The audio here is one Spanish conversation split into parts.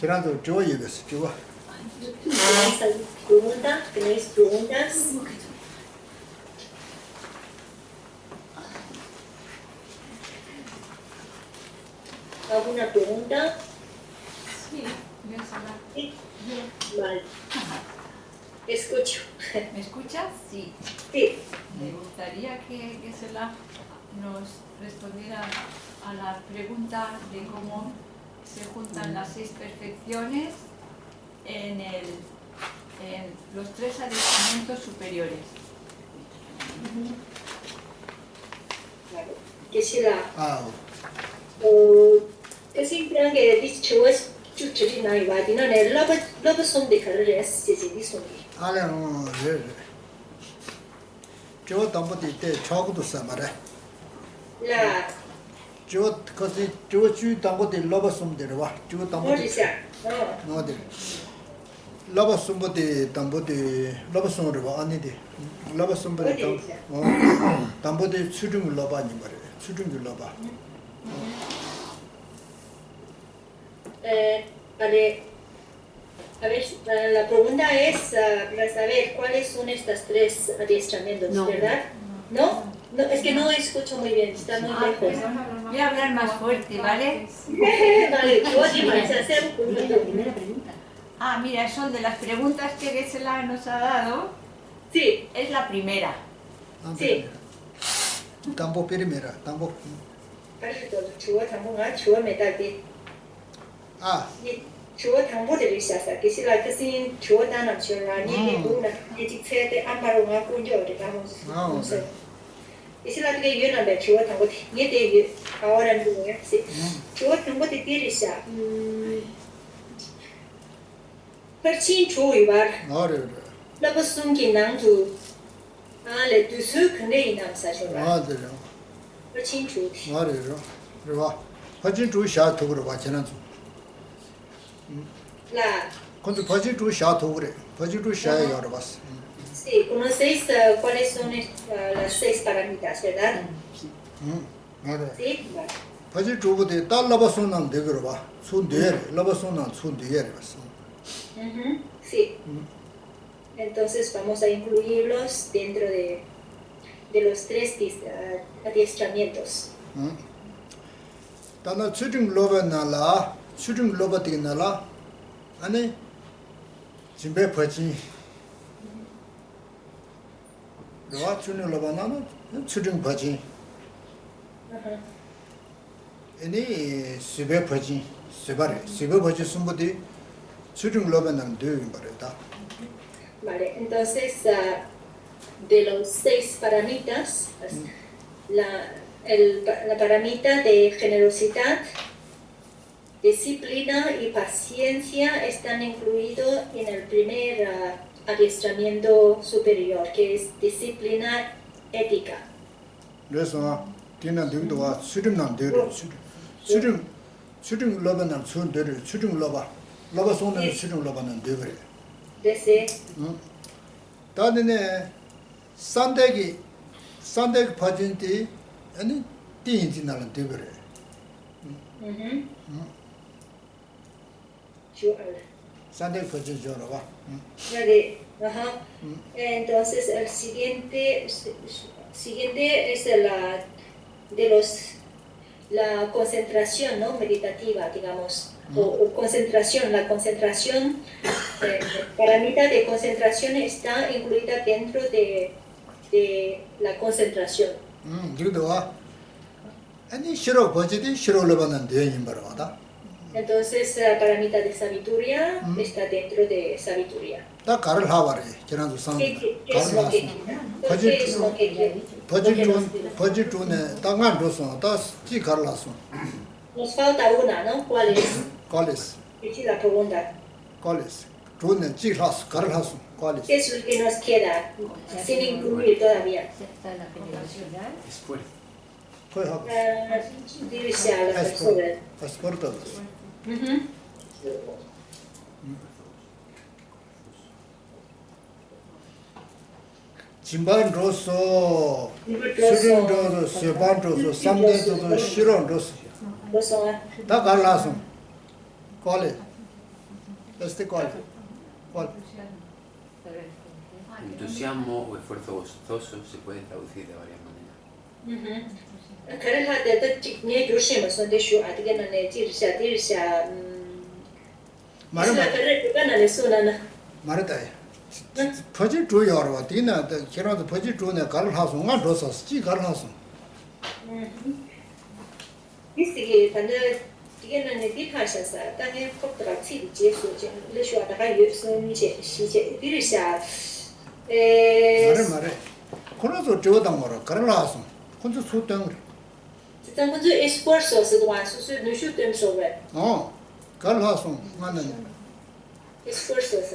Tirando yo y ves, yo. ¿Tenéis preguntas? ¿Alguna pregunta? Sí, voy a hablar. Sí. Vale. Escucho. ¿Me escuchas? Sí. Sí. Me gustaría que Gisela nos respondiera a la pregunta de cómo se juntan las 6 perfecciones en los 3 adiestramientos superiores. Claro. Que si la que siempre que dicho es chuchiri na iba dina ne love son de carreras si son. Ale no, yo tampoco te choco samara. La Yo casi yo tampoco te lobo sum de va. Yo tampoco. No de. Lobo sum de tampoco de lobo sum de va ani de. Lobo sum de tampoco de 수중 lobo ni mare. 수중 lobo. Vale. A ver, la pregunta es para saber cuáles son estas 3 adiestramientos, ¿verdad? ¿No? No, es que no escucho muy bien, está muy lejos. Voy a hablar más fuerte, ¿vale? Vale, oye, vais a hacer un Primera pregunta. Ah, mira, son de las preguntas que Gisela nos ha dado. Sí. Es la primera. Sí. Tampoco primera, tampoco. Ah. 주어 당보들이 있어서 기시라 그신 주어 단어 주라니 이구나 이직체대 안바로가 군조를 하면서 기시라 그게 유나베 주어 당보 예대 아워란 거야. 주어 당보들이 있어. percin 주의발. 어려. 너가 숨긴 낭주 알레 두수 근데 이남사셔라. 맞아요. percin 주. 어려. 그래. 퍼진 주 샤토로 와잖아. La. Cuando 퍼진 주 샤토래. 퍼진 주 샤에 여러 봤어. Sí, ¿conocéis cuáles son las 6 parámitas, verdad? 맞아. Sí, vale. 퍼진 주부터 달라바서는 되거라 봐. 손대래. 라바서는 손대래 봤어. Sí. Entonces vamos a incluirlos dentro de los 3 adiestramientos. 다나 추중 로바나라 추중 로바티나라 아니 진배 퍼지 로아 추중 로바나나 추중 퍼지 아니 수배 퍼지 수바레 수배 퍼지 숨부디 추중 로바나는 되는 거다. Vale, entonces de los 6 paramitas, la paramita de generosidad, disciplina y paciencia están incluidos en el primer adiestramiento superior, que es disciplina ética. 그래서 뒤는 등도와 수rim난 되려 수림 로바는 순 되려 수림 로바 손은 수림 로바는 되버려. Desde 다음에 산대기 퍼진티 아니 띠인지나는 되버려. 산대기 퍼진 줘라 봐. Vale, entonces el siguiente es la concentración, ¿no? Meditativa, digamos, o concentración. La concentración, paramita de concentración está incluida dentro de la concentración. 그래도 와. 아니 싫어 버지디 싫어로만은 되는 거라다. Entonces la paramita de sabiduría está dentro de sabiduría. 다 가를 하와래. 지난주 상. ¿Qué es lo que quiere? 버지주네 땅만 줘서 다지 갈라서. Nos falta una, ¿no? ¿Cuál es? 콜레스. Esa es la pregunta. 콜레스. Trune Chihas, Karhas, ¿cuál es? Es lo que nos queda, sin incluir todavía. Esfuerzo. Dirige a las personas. Esfuerzos. Jimban roso, Surin roso, Seban roso, Samden roso, Shiron roso. Da Karlason. ¿Cuál es? ¿Cuál? ¿Cuál? Entusiasmo o esfuerzo gozoso se puede traducir de varias maneras. 말했다. 퍼지 주요로 디나 키로도 퍼지 주네 갈하소 가 로서 지 갈하소. Dice que cuando tienen el dipashasa, también por tratar de eso, le show a la yo son si dirija 말해. 코로도 저당 거라 갈하소. 혼자 소당. Estamos de esfuerzos de nuestros no shootem sobre 갈하소 나는 esfuerzos.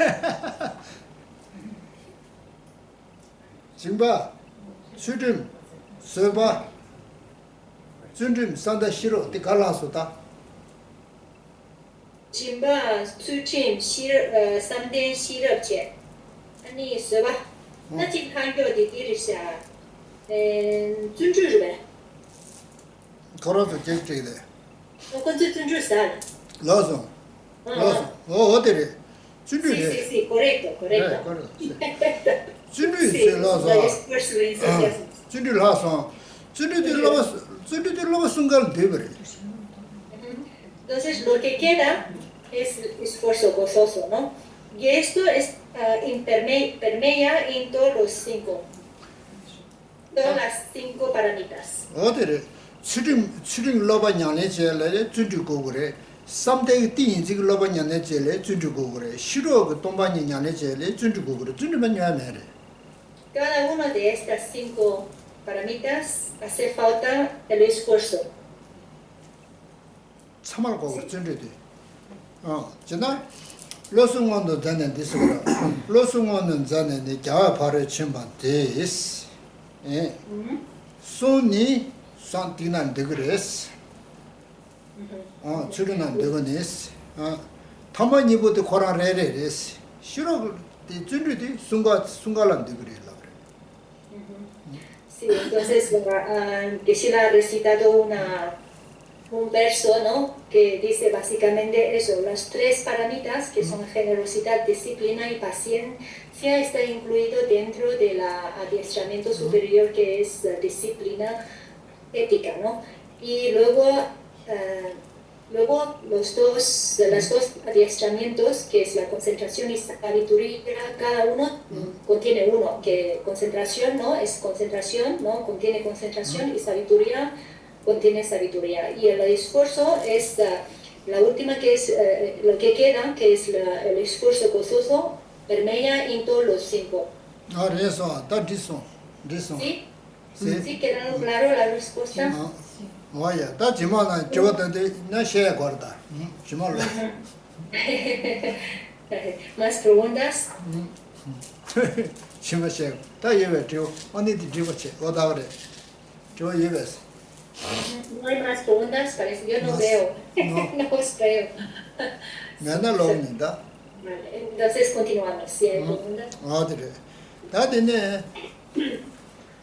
징바 수림 서바 준림 산다 싫어 디 갈라서다 Jimba sutim shir samden shirapche. Ani soba. Na jing hanyo de dirija 준주르베. 걸어서 제제데 Entonces 준주살. 러서 어디래 Sí, 준비해 sí, sí, correcto. 준비 러서 esfuerzo de iniciación. 준비를 하서 준비들 러서 순간 되버려 Entonces, lo que queda es esfuerzo gozoso, ¿no? Y esto es, permea en todos los todas las 5 paramitas. 어디래 추림 러바 냐네 제래 준주고 그래 삼대 띠인지 러바 냐네 제래 준주고 그래 싫어 그 동반이 냐네 제래 준주고 그래 준주면 냐네 Cada una de estas 5 paramitas hace falta el esfuerzo. 참을 거고 준주디 지나 로승원도 전에 디스거라 로승원은 전에 네 자와 바로 침반 데스 예 손이 산티난 데그레스 출연한 데그네스 타마니보도 코라레레레스 싫어 디 준주디 순간란 데그레라 Sí, entonces Geshe-la ha recitado un verso, ¿no? Que dice básicamente eso, las 3 paramitas, que son generosidad, disciplina y paciencia, está incluido dentro del adiestramiento superior que es disciplina ética, ¿no? Y luego los dos adiestramientos, que es la concentración y sabiduría, cada uno contiene uno, que concentración, ¿no? Es concentración, ¿no? Contiene concentración y sabiduría contiene sabiduría. Y el esfuerzo es la última, que es lo que queda, que es el esfuerzo gozoso, permea en todos los 5. eso, está diso. ¿Sí? ¿Sí? ¿Quedaron claro la respuesta? Vaya, está chimana, chivotante, no se acuerda. Chimalo. ¿Más preguntas? Chimase, está lleve, tío. ¿Dónde te llevo, che? ¿O da hora? Yo lleves. No hay más preguntas, parece. Yo no veo. No os veo. Me anda lo unida. Vale, entonces continuamos. Si hay preguntas. 어디래? 다들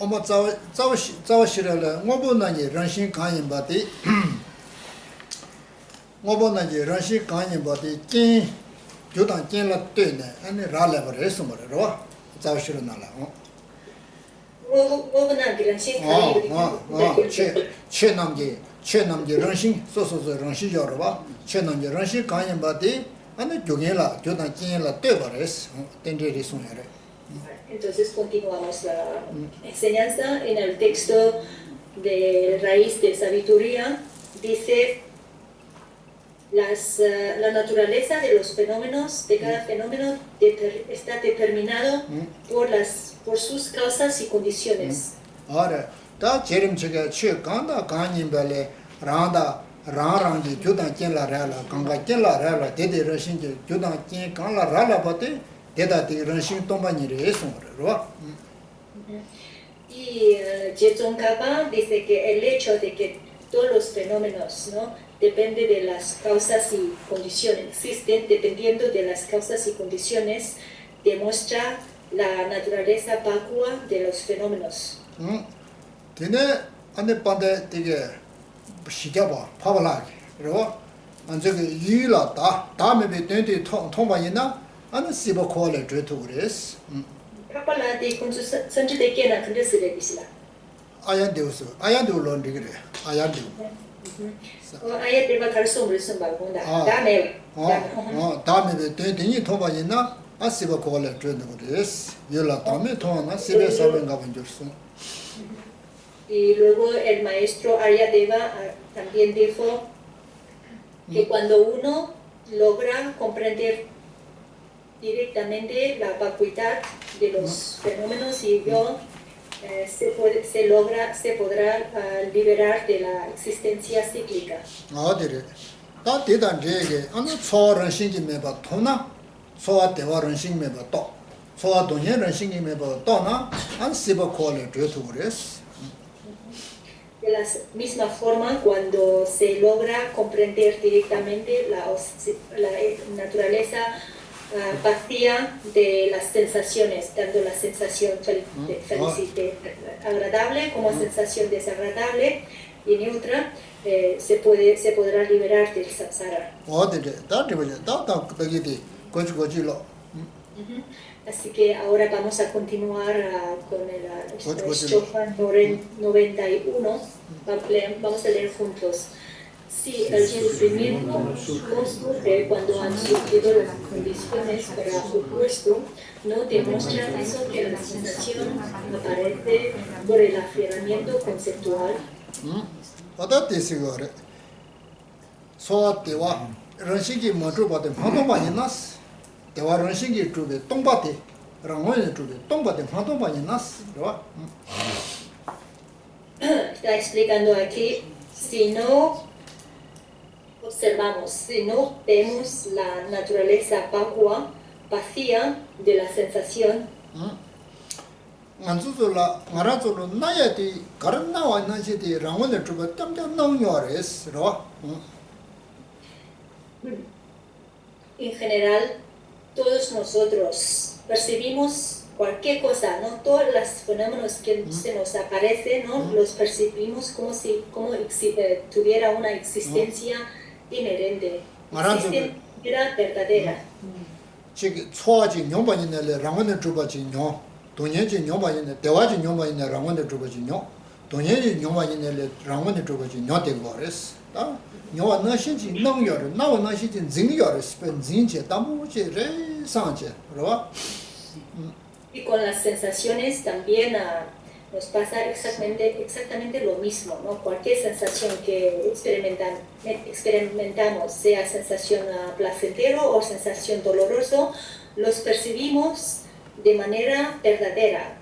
어머 자와시라라 뭐보나니 런신 간인 바디 뭐보나니 런신 간인 바디 찐 교단 찐라 때네 아니 라레버레스 뭐래로 자와시라나라 최남기 런신 소소소 런신 여러봐 최남기 런신 간인 바디 아니 교겐라 교단 찐라 때버레스 텐데리 손해래 Entonces continuamos la enseñanza. En el texto de raíz de sabiduría dice la naturaleza de los fenómenos, de cada fenómeno está determinado por sus causas y condiciones. Ahora, da jerim chega che ganda ganin bale randa rang ji judan jen la ra la ganga jen la ra la de de renshin ji judan jen gang la ra la ba de de da de renshin tomba ni re son ro. Y Jetson Kappa dice que el hecho de que todos los fenómenos, ¿no?, depende de las causas y condiciones, existen dependiendo de las causas y condiciones, demuestra la naturaleza vacua de los fenómenos. Tiene ane pande 되게 시켜봐 파발라 그리고 안저기 유라 다 매베 된데 통통바이나 안 시버 콜에 줘도 그랬어. 파팔라데 군주 선지대 깨나 근데 쓰레기시라. 아야데우스 아야데우론 되게 아야데우. 아야데가 갈수 없는 말본다. 다음에 다음에 된이 통바이나 아시버 콜에 줘도 그랬어. 유라 다음에 통하나 시베 사ben가 본 줄수. Y luego el maestro Aryadeva también dijo que cuando uno logra comprender directamente la vacuidad de los fenómenos y se podrá liberar de la existencia cíclica. 그래. 다 대단 제게 아니 초런 신기메 봐 토나 소와 대화런 신기메 봐 또. 소와 동해런 신기메 봐 또나 안 시버 콜에 줘도 그랬어. De la misma forma, cuando se logra comprender directamente la naturaleza vacía de las sensaciones, tanto la sensación agradable como sensación desagradable y neutra, se podrá liberar del samsara. Así que ahora vamos a continuar con el estrofa 91. Vamos a leer juntos. Si el sufrimiento no surge cuando han surgido las condiciones para su puesto, no demuestra eso que la sensación aparece por el aferramiento conceptual. Está explicando aquí, si no observamos, si no vemos la naturaleza vacua, vacía de la sensación, en general, todos nosotros percibimos cualquier cosa, ¿no? Todos los fenómenos que se nos aparecen, ¿no?, los percibimos como si tuviera una existencia inherente, existencia verdadera. Y con las sensaciones también nos pasa exactamente lo mismo, ¿no? Cualquier sensación que experimentamos, sea sensación placentero o sensación doloroso, los percibimos de manera verdadera.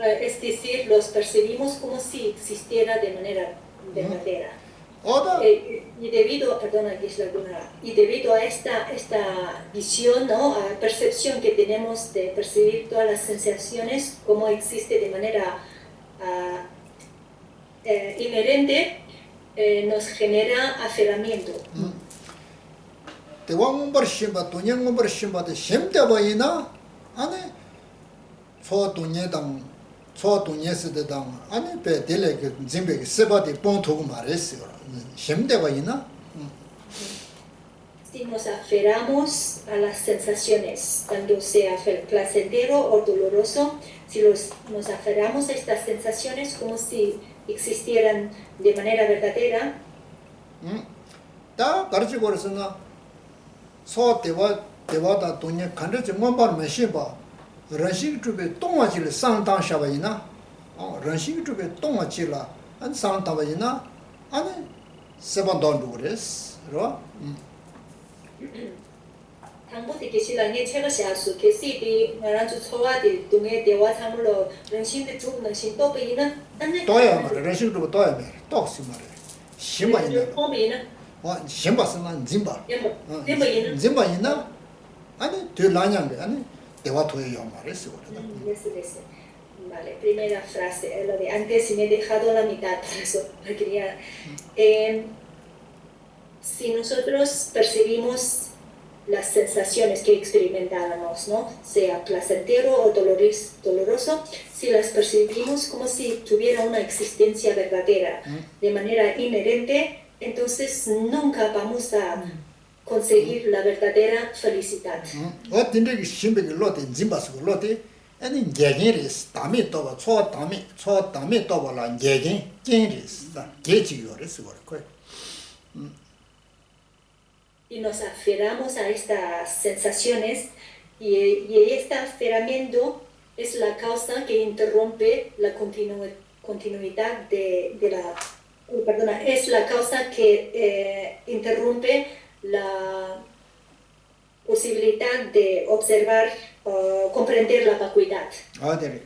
Es decir, los percibimos como si existiera de manera verdadera. Y debido a esta visión, ¿no?, percepción que tenemos de percibir todas las sensaciones como existe de manera inherente, nos genera aferramiento. Si nos aferramos a las sensaciones, tanto sea placentero o doloroso, si nos aferramos a estas sensaciones como si existieran de manera verdadera, 당보디 계실랑에 책을 샤수 계시디 나란주 초와디 동에 대화 참으로 런신데 두 런신 또 베이는 안내 또야 말이야. 런신도 또야 말이야. 또시 말이야. 심마 있나? 또 베이는 심바스나 짐바. 렘베이는 짐바 있나? 아니 더 라냐게 아니 대화 토해요 말했어. Yes. Vale, primera frase, lo de antes y me he dejado la mitad, por eso lo quería. Si nosotros percibimos las sensaciones que experimentábamos, ¿no? Sea placentero o doloroso, si las percibimos como si tuviera una existencia verdadera, de manera inherente, entonces nunca vamos a conseguir la verdadera felicidad. 아니 개개리스 담이 또봐 초 담이 또봐라 개개리스 개지요레스 거래. Y nos aferramos a estas sensaciones y este aferramiento es la causa que interrumpe la continuidad es la causa que interrumpe la posibilidad de observar comprender la vacuidad.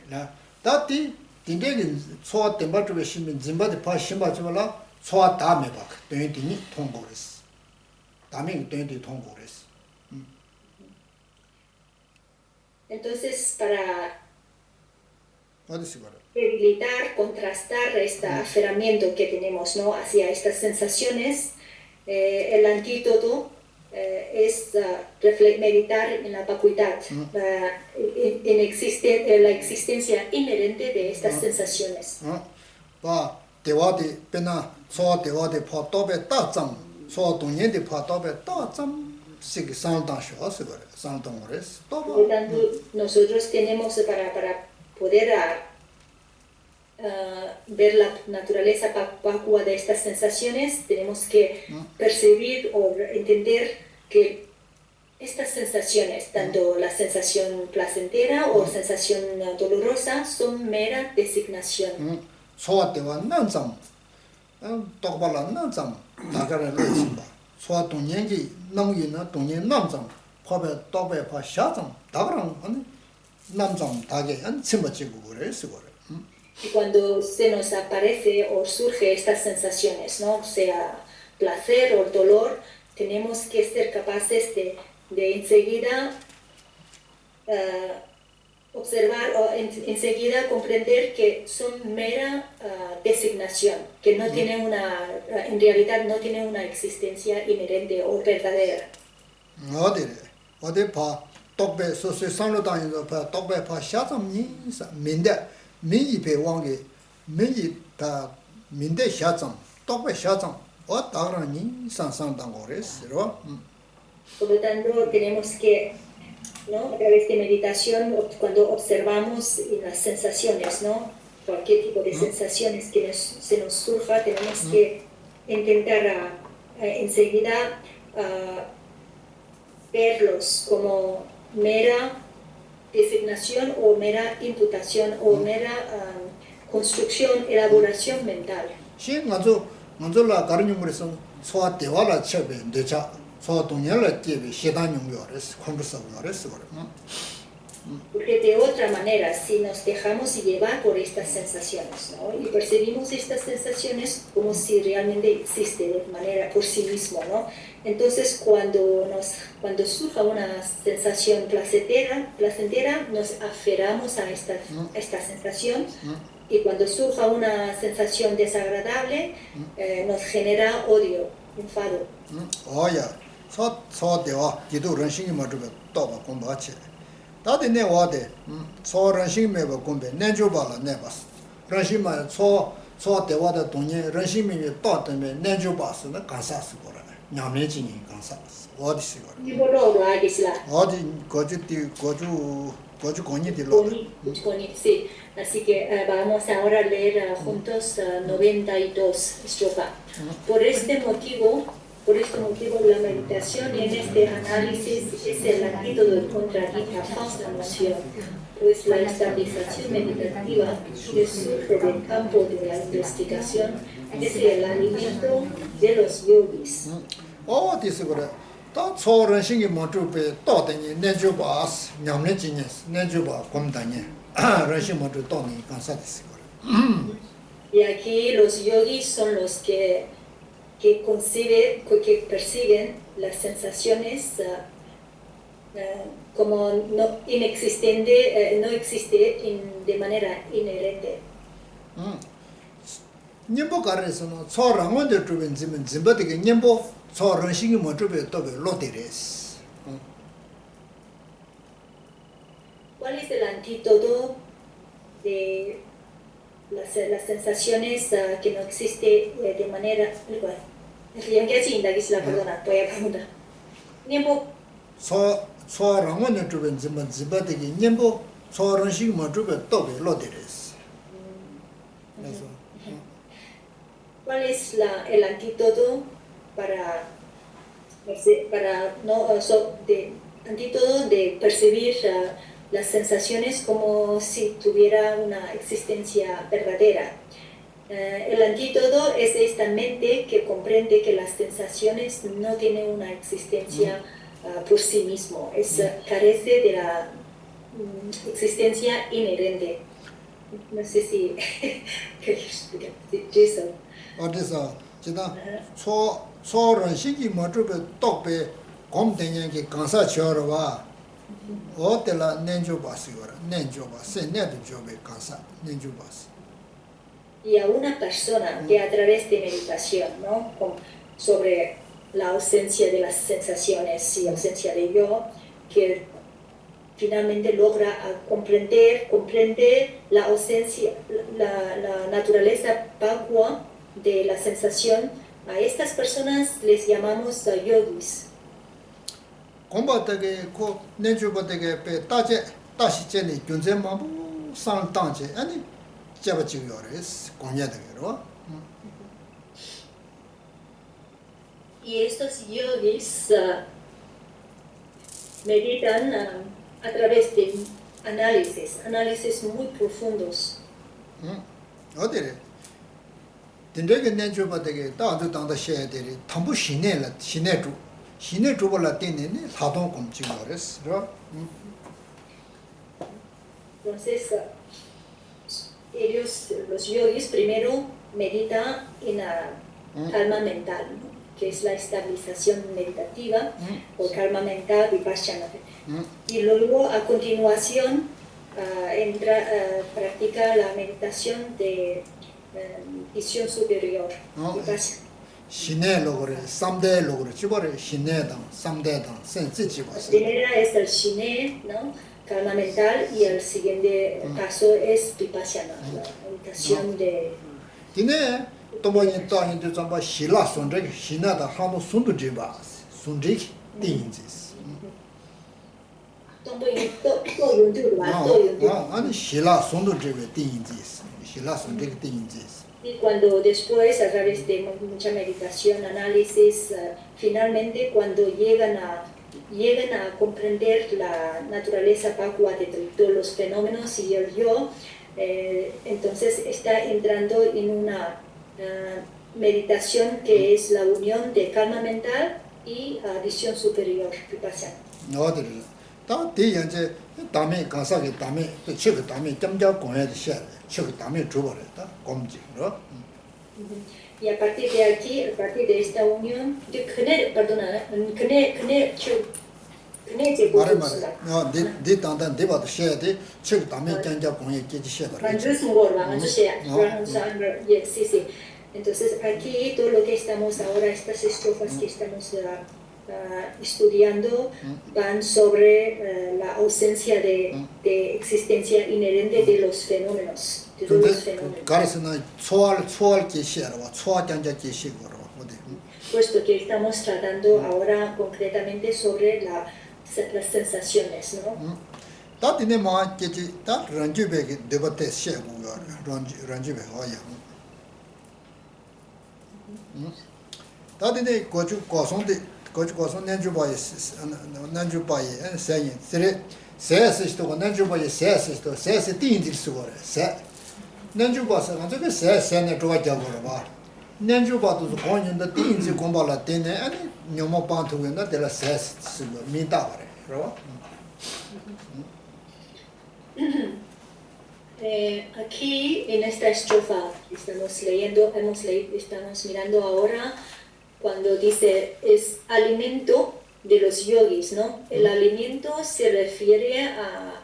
네. 다티 딘데긴 소화 템바트베 심민 짐바데 파 심바지발라 소화 다음에 봐. 되니 통고레스. 다음에 되니 통고레스. Entonces para 어디서 그래? debilitar, contrastar este aferramiento que tenemos, ¿no? Hacia estas sensaciones, el antídoto es meditar en la vacuidad, la existencia inherente de estas sensaciones. 봐, 대화데 배나 소화 대화데 파 또베 따점, 소화 동년데 파 또베 따점, 시기 상당쇼스 그래. 상당으로스. Por lo tanto, nosotros tenemos para poder ver la naturaleza vacua de estas sensaciones, tenemos que percibir o entender que estas sensaciones, tanto la sensación placentera o sensación dolorosa, son mera designación. 소화대와 난점, 똑발라 난점, 나가를 넣으신다. 소화 동년기 능이나 동년 남점, 법에 똑배 파 샤점, 다그랑 아니 남점 다게 안 침어지고 그래서 그래. Y cuando se nos aparece o surge estas sensaciones, ¿no? Sea placer o dolor, tenemos que ser capaces de enseguida observar o enseguida comprender que son mera designación, que no tienen en realidad no tienen una existencia inherente o verdadera. 어디 봐, 똑배 소소 상로당에서 봐, 똑배 봐 샤점니 민대 민이배 왕게 민이 다 민대 샤점, 똑배 샤점 다그러니 상상당 거래스로. Por lo tanto, tenemos que, ¿no? A través de meditación, cuando observamos las sensaciones, ¿no? Cualquier tipo de sensaciones que se nos surja, tenemos que intentar enseguida verlos como mera designación o mera imputación o mera construcción, elaboración mental. Sí, 먼저 가르는 거에서 소화 대화라 첩에 되자 소화 동년을 뛰비 시단 용료를 컨버서블을 그랬어. Porque de otra manera, si nos dejamos llevar por estas sensaciones, ¿no? Y percibimos estas sensaciones como si realmente existe de manera por sí mismo, ¿no? Entonces, cuando surja una sensación placentera, nos aferramos a esta sensación, y cuando surja una sensación desagradable, nos genera odio, enfado. 소대와 기도 런싱이 맞으면 또 공부하지. 다들 내 와대 소 런싱 매버 공부 내줘봐라 내봤어. 런싱만 소대와의 동네 런싱이 또 때문에 내줘봤으나 간사스 거라. 냠내진이 간사스. 어디서 거라. 이거로 알겠어. 어디 거주 건이들로. Sí. Así que vamos ahora a leer juntos 92 estrofa. Por este motivo, la meditación en este análisis es el antídoto contra dicha falsa noción, pues la estabilización meditativa que surge del campo de la investigación es el alimento de los yogis. 어디서 그래. 다 초런신이 모두베 또더니 내주바스 냠내지니스 내주바 곰다니 러시 모두 또니 간사데스 Y aquí los yogis son los que perciben las sensaciones como no inexistente, no existe de manera inherente. 님보 가르에서는 초랑원들 주변 지면 짐버되게 님보 초런신이 모두베 또베 로데레스. ¿Cuál es el antídoto de las sensaciones que no existe de manera igual? Perdona, voy a preguntar. Niempo. 초랑원들 주변 지면 짐버되게 님보 초런신이 모두베 또베 로데레스. ¿Cuál es el antídoto para antídoto de percibir las sensaciones como si tuviera una existencia verdadera? El antídoto es esta mente que comprende que las sensaciones no tienen una existencia por sí mismo, carece de la existencia inherente. No sé si Jason. 어디서 지다 초런신이 모두베 똑베 곰대년기 간사 쳐러와 어때라 nenjo바스거라 nenjo바스 내도 조베 간사 nenjo바스. Y a una persona que a través de meditación, ¿no? Sobre la ausencia de las sensaciones y ausencia de yo, que finalmente logra comprender la ausencia, la naturaleza vacua de la sensación, a estas personas les llamamos yogis. 공부하다게 그 내주버다게 배 다시 전에 균제마부 상당제 아니 잡아지고요레스 공야되게로. Y estos yogis meditan a través de análisis muy profundos. 어디래? 딘데게 내주버다게 다도 당다 셔야 되리 탐부 시내라 시내 주벌라 때네네 사동 검증거레스. Entonces, los yogis, primero meditan en la calma mental, ¿no? Que es la estabilización meditativa o calma mental vipassana. Y luego, a continuación, practica la meditación de visión superior, vipassana. 시내로그래 삼대로그래 지버래 시내당 삼대당 센지지버스. Primera es el shine, ¿no? Calma mental, y el siguiente paso es vipassana, la meditación de... 디네 또뭐니 또한테 좀봐 시라 손저기 시나다 한도 손도 제바스 손지기 띵지스. 아니 시라 손도 제베 띵지스 시라 손저기 띵지스. Y cuando después, a través de mucha meditación, análisis, finalmente cuando llegan a comprender la naturaleza vacua de todos los fenómenos y el yo, entonces está entrando en una meditación que es la unión de calma mental y visión superior, vipassana. 다 대연제 담에 가사게 담에 또 책 담에 점점 공해도 셔. 책 담에 줘버렸다. 검증으로. Y a partir de aquí, a partir de esta unión, 네 단단 대바도 셔야 돼. 책 담에 점점 공해 깨지 셔 버려. Sí. Entonces aquí todo lo que estamos ahora, estas estrofas que estamos estudiando, van sobre la ausencia de existencia inherente de los fenómenos. De todos los fenómenos. Puesto que estamos tratando ahora concretamente sobre las sensaciones, ¿no? 다들 고추고선 nenjubaye 세yin 세스스도 nenjubaye 세스스도 세스 띵질 수거래 세 nenjubasa 가지고 세세네 좋아져 버려 봐 년주 봐도 권연의 띵지 공부를 때네 아니 녀모 방통에나 데라 세스 미다 그래. 그러? Aquí en esta estrofa estamos mirando ahora cuando dice es alimento de los yogis, ¿no? El alimento se refiere a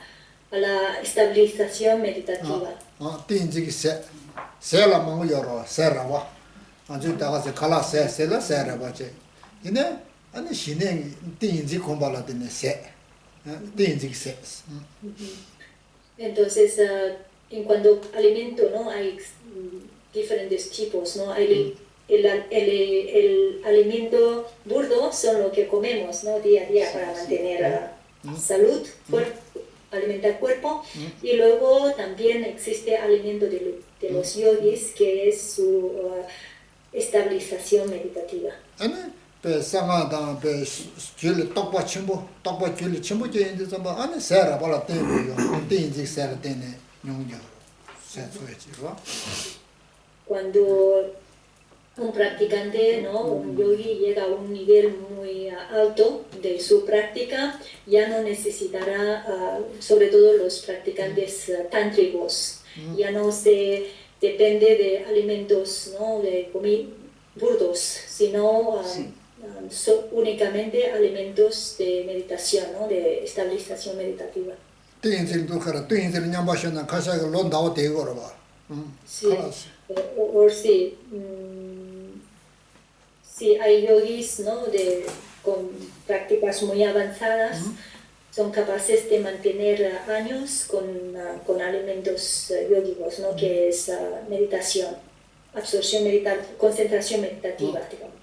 la estabilización meditativa. 띵지 세라 먹어 여러 세라와 아주 다가서 칼라 세라 세라바제 이네 아니 신행 띵지 공부를 때네 세 띵지 세 Entonces, en cuanto al alimento, ¿no? Hay diferentes tipos, ¿no? Hay el alimento burdo son lo que comemos, ¿no? Día a día para mantener salud, alimentar cuerpo. Y luego también existe alimento de los yogis, que es su estabilización meditativa. 배 상하다 배 줄 똑바 침보 똑바 줄 침보 제인데 좀 안에 세라 발라 때고요 띵지 세라 때네 용겨 세소에지로 Cuando un practicante, ¿no? Un yogi llega a un nivel muy alto de su práctica, ya no necesitará, sobre todo los practicantes tántricos, ya no se depende de alimentos, ¿no? De burdos, sino únicamente alimentos de meditación, ¿no? De estabilización meditativa. Sí. Sí, hay yogis, ¿no? Con prácticas muy avanzadas, son capaces de mantener años con alimentos yógicos, ¿no? Que es meditación, absorción meditativa, concentración meditativa, digamos.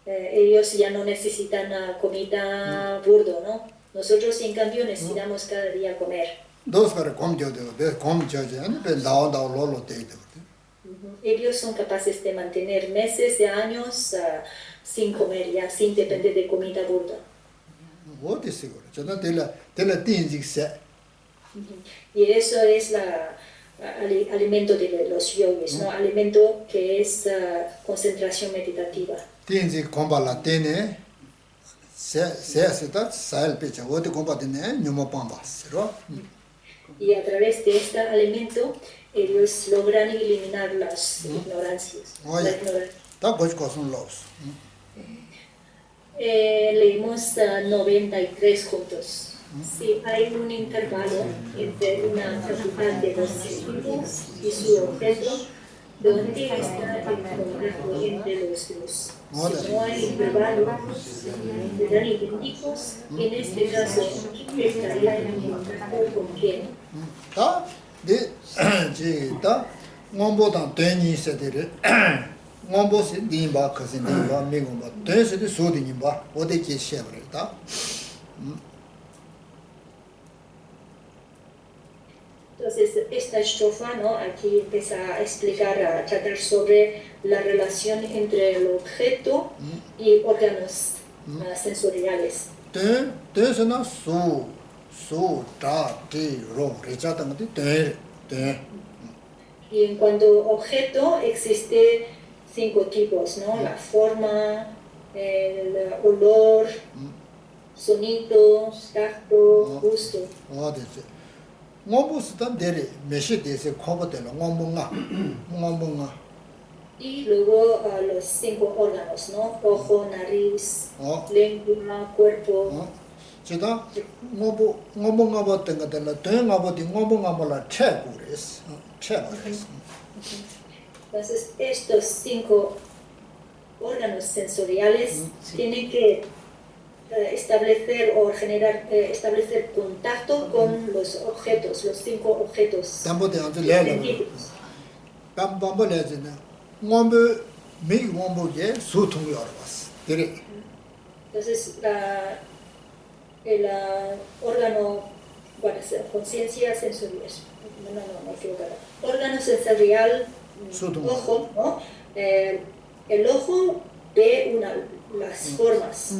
Ellos ya no necesitan comida burdo, ¿no? Nosotros, en cambio, necesitamos cada día comer. Ellos son capaces de mantener meses de años sin comer, ya sin depender de comida burda. Y eso es el alimento de los yogis, ¿no? Alimento que es concentración meditativa. Y a través de este alimento, ellos logran eliminar las ignorancias. Leímos 93 juntos. Sí, hay un intervalo entre una capital de los espíritus y su objeto, donde está el contacto entre los dos. Si no hay intervalo, serán idénticos. En este caso, estaría en contacto con quién. Entonces, esta estrofa, ¿no? Aquí empieza a explicar, a tratar sobre la relación entre el objeto y órganos sensoriales. Y en cuanto a objeto, existe 5 tipos, ¿no? La forma, el olor, sonido, tacto, gusto. Y luego los 5 órganos, ¿no? Ojo, nariz, lengua, cuerpo. Entonces, estos 5 órganos sensoriales tienen que establecer o establecer contacto con los objetos, los 5 objetos sentidos. Entonces, el órgano, ¿cuál es? Conciencia sensorial. No equivocada. Órgano sensorial, ojo, ¿no? El ojo ve las formas.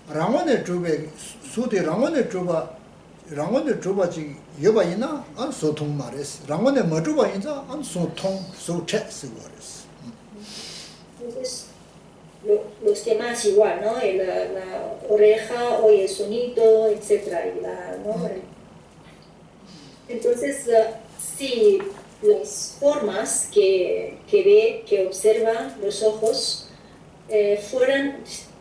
랑원의 주베 수디 랑원의 주바 지 여바이나 안 소통 말했어. 랑원의 뭐 주바인자 안 소통 소체 쓰고랬어. Entonces, los temas igual, ¿no? La oreja oye el sonido, etc. ¿no? Entonces, si las formas que ve, que observa los ojos,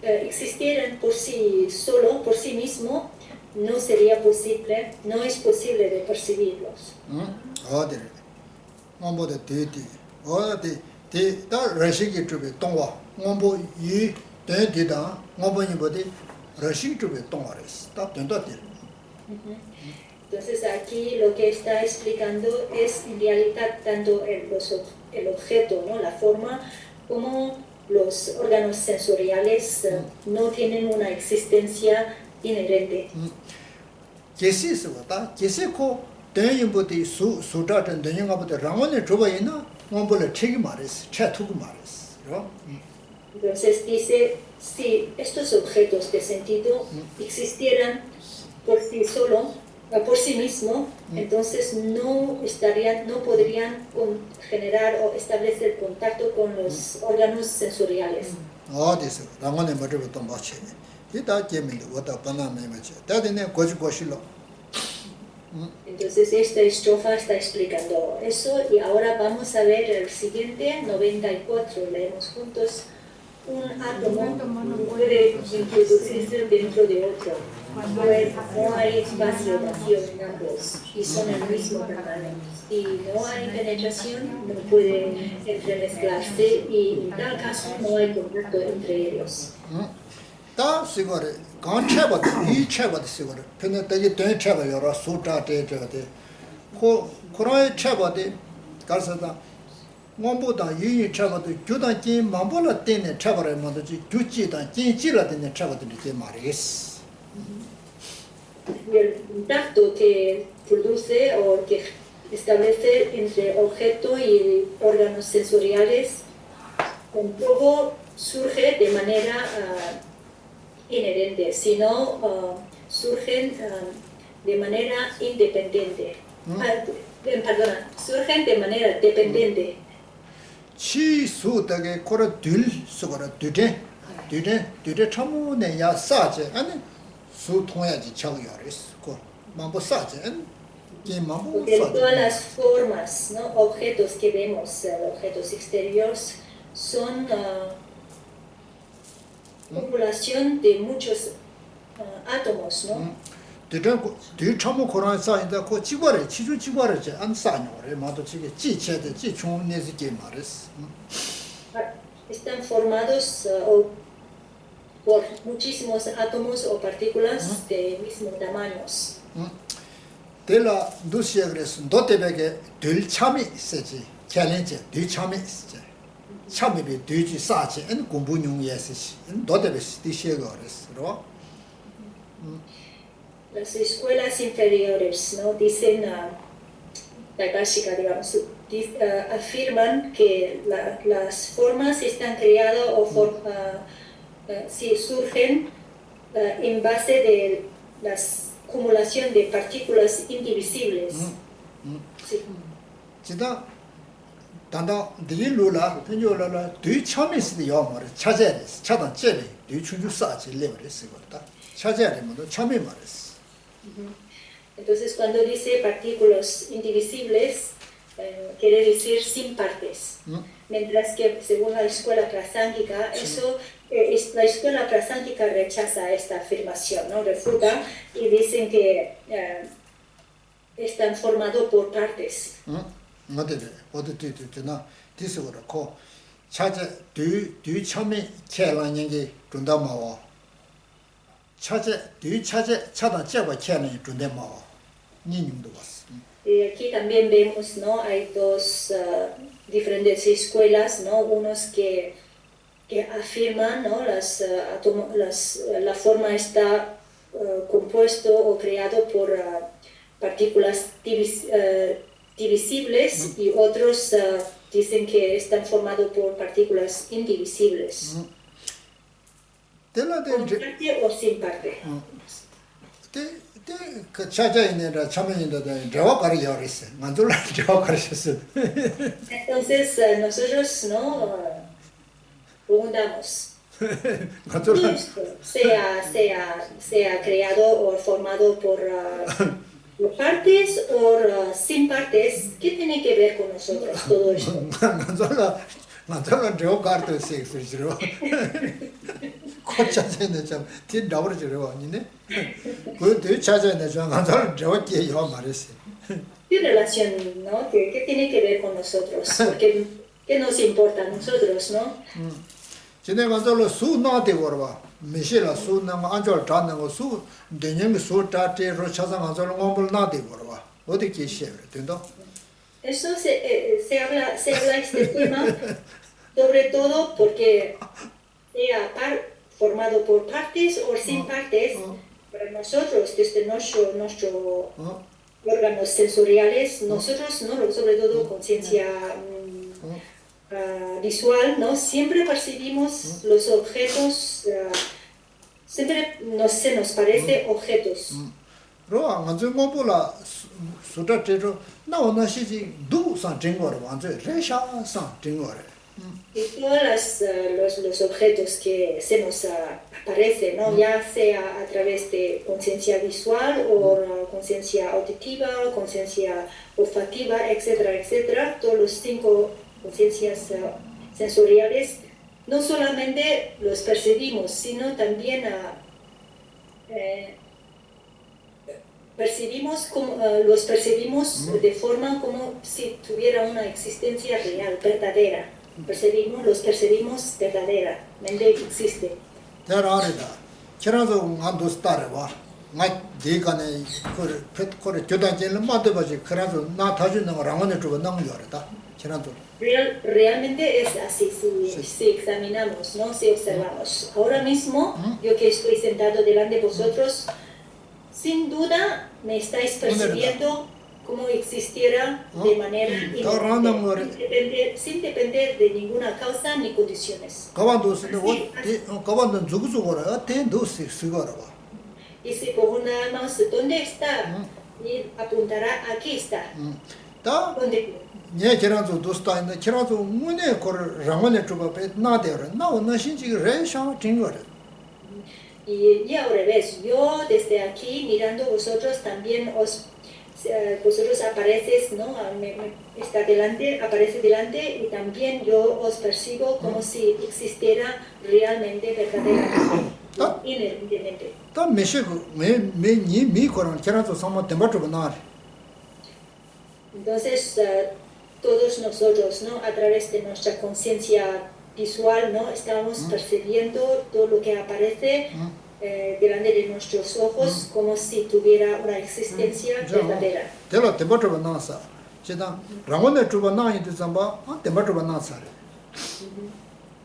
existieran por sí solo, por sí mismo, no sería posible, no es posible de percibirlos. 어디 뭐보다 대디 어디 대다 러시기 쪽에 동와 뭐보 이 대디다 뭐보니보다 러시기 쪽에 동와랬어. 딱 된다들. Entonces aquí lo que está explicando es en realidad tanto el objeto, ¿no? La forma, como los órganos sensoriales no tienen una existencia inherente. 계시스보다 계시코 대인보다 수다든 대인가보다 랑원의 조바이나 뭐보다 책이 말했어. 채투고 말했어. Entonces dice, si estos objetos de sentido existieran por sí solo, por sí mismo, entonces no podrían generar o establecer contacto con los órganos sensoriales. 어디서 랑원의 머리를 또 맞춰. 이다 재미도 왔다 바나나에 맞춰. 다들 고시고시로. Entonces esta estrofa está explicando eso y ahora vamos a ver el siguiente, 94, leemos juntos. Un átomo no puede introducirse dentro de otro, pues no hay espacio-vacío en ambos y son el mismo tamaño. Si no hay penetración, no pueden entremezclarse y en tal caso no hay contacto entre ellos. 다 시거래 간체바도 이 체바도 시거래 근데 되게 된 체바 여러 수다 대저데 코로나의 체바데 가서다 뭐보다 이 체바도 교단진 만보라 때네 체바를 뭐지 규지다 진지라 때네 체바도 이렇게 말이겠어. El contacto que produce o que establece entre objeto y órganos sensoriales tampoco surge de manera inherente, sino surgen de manera independiente. Surgen de manera dependiente. 치수덕에 코로 둘 수거라 뒤에 참우네 야 사제 아니 수 통해야지 적이야랬어. 그 만보 사제 게 만보 Porque 사제. todas las formas, ¿no? Objetos que vemos, objetos exteriores, son acumulación de muchos átomos, ¿no? 뒤 참우 코로나 사인다 그 지과래 치주 지과래지 안 사냐래 마도 지게 지체데 지총내지게 말했어. Están formados por muchísimos átomos o partículas de mismo tamaños. 데라 누시에 그랬어. 너때베게 들참이 있지. 챌린지 뒤참이 있지. 참이 뒤지 사지 엔 공부용이었지. 너때베 디시에 그랬어. Las escuelas inferiores, ¿no? Dicen, la básica, digamos, afirman que las formas están creadas o si surgen en base de la acumulación de partículas indivisibles. Sí. 지다 단다 디룰라 편요라라 뒤참이스도 요마를 찾아야 돼. 차단 째리 뒤춘주 싸지 레버리스 거다. 찾아야 되면 참이 말했어. Entonces, cuando dice partículas indivisibles, quiere decir sin partes. Mientras que, según la escuela prasángica, la escuela prasángica rechaza esta afirmación, ¿no? Refuta y dicen que están formados por partes. Y aquí también vemos, ¿no? Hay dos diferentes escuelas, ¿no? Unos que afirman, ¿no? La forma está compuesto o creado por partículas divisibles y otros dicen que están formados por partículas indivisibles. Tela con parte o sin parte. 그 차자인이라 참여인도 저거 가르쳐야겠어. 만들라 저거 가르쳤어. Entonces nosotros no preguntamos. 만들라 Esto sea creado o formado por partes o sin partes, ¿qué tiene que ver con nosotros todo esto? 만들라 저거 가르쳤어. 싫어. 코차자인데 참 뒤나버려 저거 아니네. 그 뒤 차자인데 저 만들라 저거 깨요 말했어. ¿Qué relación, no? ¿Qué tiene que ver con nosotros? Porque ¿qué nos importa a nosotros, no? 지네 만들라 수 나대 거봐. 미실라 수 나가 안절 잡는 거 수, 내년 수 잡대로 찾아 만들라 몸을 나대 거봐. 어디 계시요? 된다? Eso se habla este tema, sobre todo porque sea formado por partes o sin partes, para nosotros, desde nuestro órganos sensoriales, nosotros, ¿no? Sobre todo conciencia visual, ¿no? Siempre percibimos los objetos, siempre se nos parece objetos. 로아 먼저 뭐보라 수다테로 나오나 시지 두산 증거로 완전 레샤산 증거래. Y todos los objetos que se nos aparecen, ¿no? Ya sea a través de conciencia visual o conciencia auditiva, conciencia olfativa, etcétera, etcétera, todos los 5 conciencias sensoriales, no solamente los percibimos, sino también los percibimos de forma como si tuviera una existencia real, verdadera. Los percibimos verdaderamente existe. 대라리다. 키라도 안도 스타르와. 나 디가네 그 교단진을 맞대버지 그래서 나 다주는 거랑 어느 쪽은 넘겨라다. 키라도. Realmente es así, si examinamos, ¿no? Si observamos. Ahora mismo, yo que estoy sentado delante de vosotros, sin duda me estáis percibiendo como existiera de manera independiente, sin depender de ninguna causa ni condiciones. Y si preguntamos dónde está, y apuntará aquí está. ¿Dónde? Y al revés, yo desde aquí mirando vosotros también vosotros apareces, ¿no? Está delante, aparece delante y también yo os percibo como si existiera realmente, verdaderamente, inerentemente. Entonces, todos nosotros, ¿no? A través de nuestra conciencia visual, ¿no? Estamos percibiendo todo lo que aparece delante de nuestros ojos como si tuviera una existencia verdadera.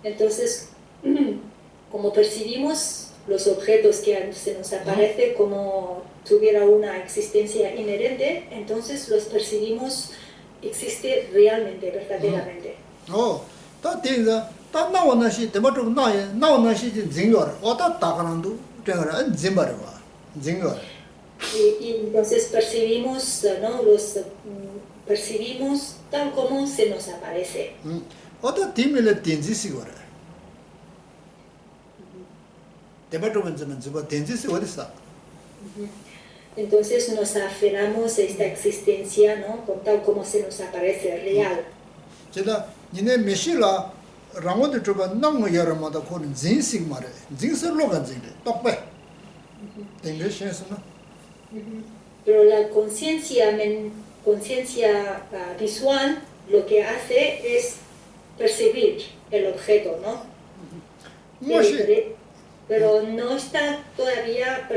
Entonces, como percibimos los objetos que se nos aparece como tuviera una existencia inherente, entonces los percibimos existe realmente, verdaderamente. Y entonces percibimos, ¿no? Percibimos tal como se nos aparece. Entonces nos aferramos a esta existencia, ¿no? Con tal como se nos aparece real. Pero la conciencia visual lo que hace es percibir el objeto, ¿no? Pero no está todavía,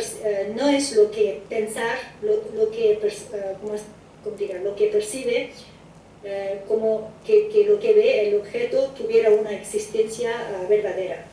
no es lo que pensar, lo que percibe, como que lo que ve el objeto tuviera una existencia verdadera.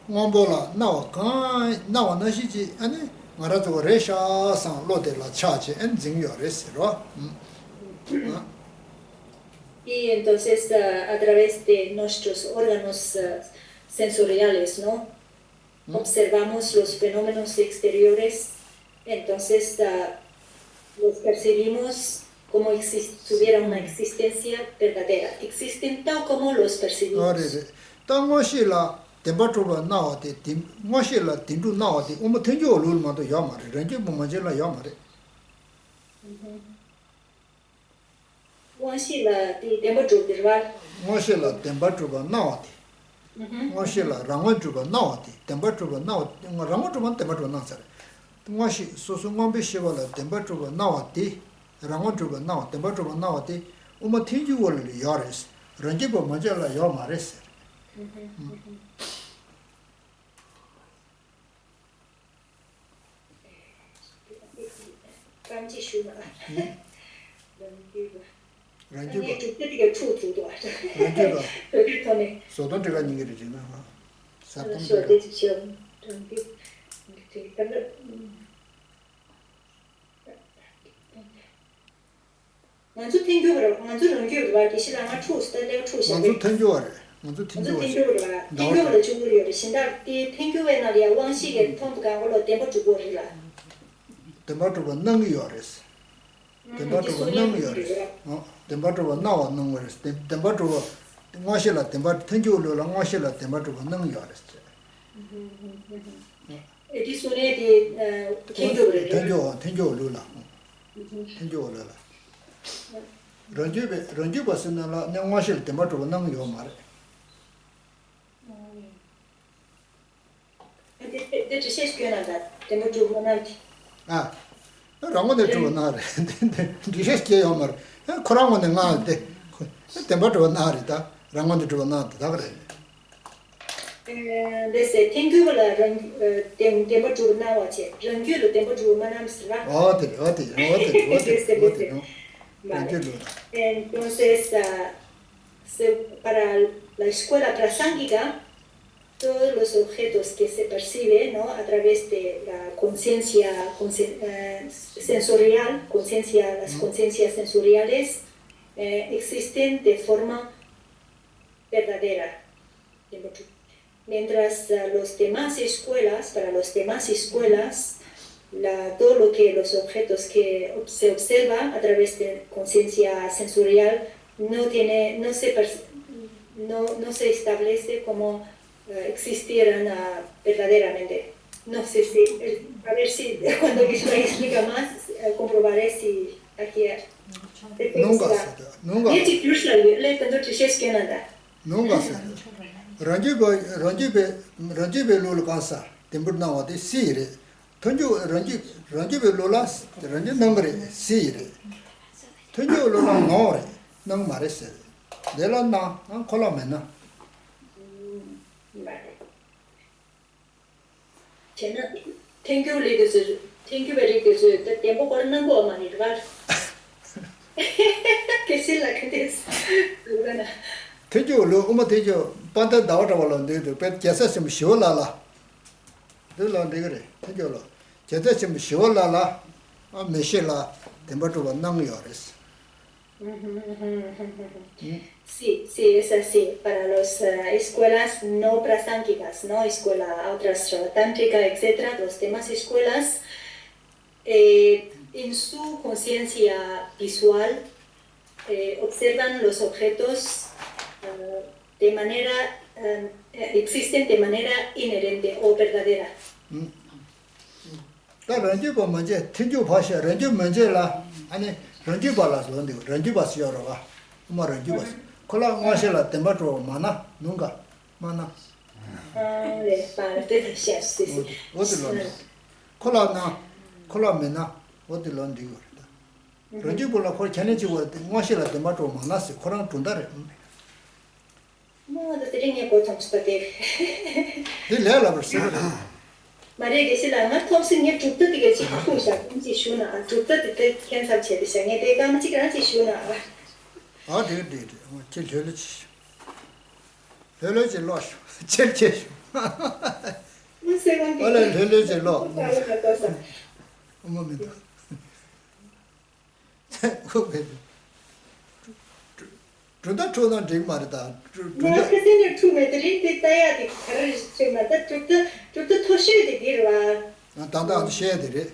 ngombola nawa kan nawa na shi ji ani ngara to resha san lo de la cha che en jing yo res ro Y entonces a través de nuestros órganos sensoriales, ¿no? Observamos los fenómenos exteriores, entonces los percibimos como si tuviera una existencia verdadera. Existen tal como los percibimos. Desde tengu la tempo giornao c'è, rangio lo tempo giornao sra. Entonces, para la escuela prasángika, todos los objetos que se perciben, ¿no? A través de la conciencia sensorial, las conciencias sensoriales, existen de forma verdadera. Mientras para las demás escuelas, todo lo que los objetos que se observan a través de conciencia sensorial no se establece como existieran verdaderamente. No sé si, a ver si cuando me explica más, comprobaré si aquí nunca. Ranjibe lul kansa, timbur nawa de sire. Tunju ranjibe lulas, ranjibe nangre sire. Tunju lula nore, nang mare se. Dela na, kola mena. Thank you very much. The tiempo por nango manirvar. Que se la que es. Buena. Tejo lo uma tejo panta dawta wala de pet jasa sim shola la de la de gre tejo lo jasa sim shola la a meshela temba to nang yores. Sí, es así. Para las escuelas no prasángicas, ¿no? Escuela otras tántrica, etc., las demás escuelas, en su conciencia visual observan los objetos existen de manera inherente o verdadera. Ranjiba manje, tenju pasha, ranjiba manje la, ane ranjiba la suwandi, ranjiba siyoro wa, uma ranjiba si. Kola ngashe la temba to mana, nunga, mana. Odi londi. Kola mena, odi londi go. Ranjiba la kola chane chiwa, ngashe la temba to mana si, korang tundare. No, te tenía por transportar. De la versión. María que se la más thompson ye chutta de chi khu sha ji shuna chutta de ken sa che de sa nge de ga ma chi gran chi shuna de chil chil chi lo chi Un segundito. Hola, lo. Una cosa. Un momento. Trunda chodan jing marita. No, que tiene tu medri de talla de carrera, tu toshe de dirwa. Tanda share de.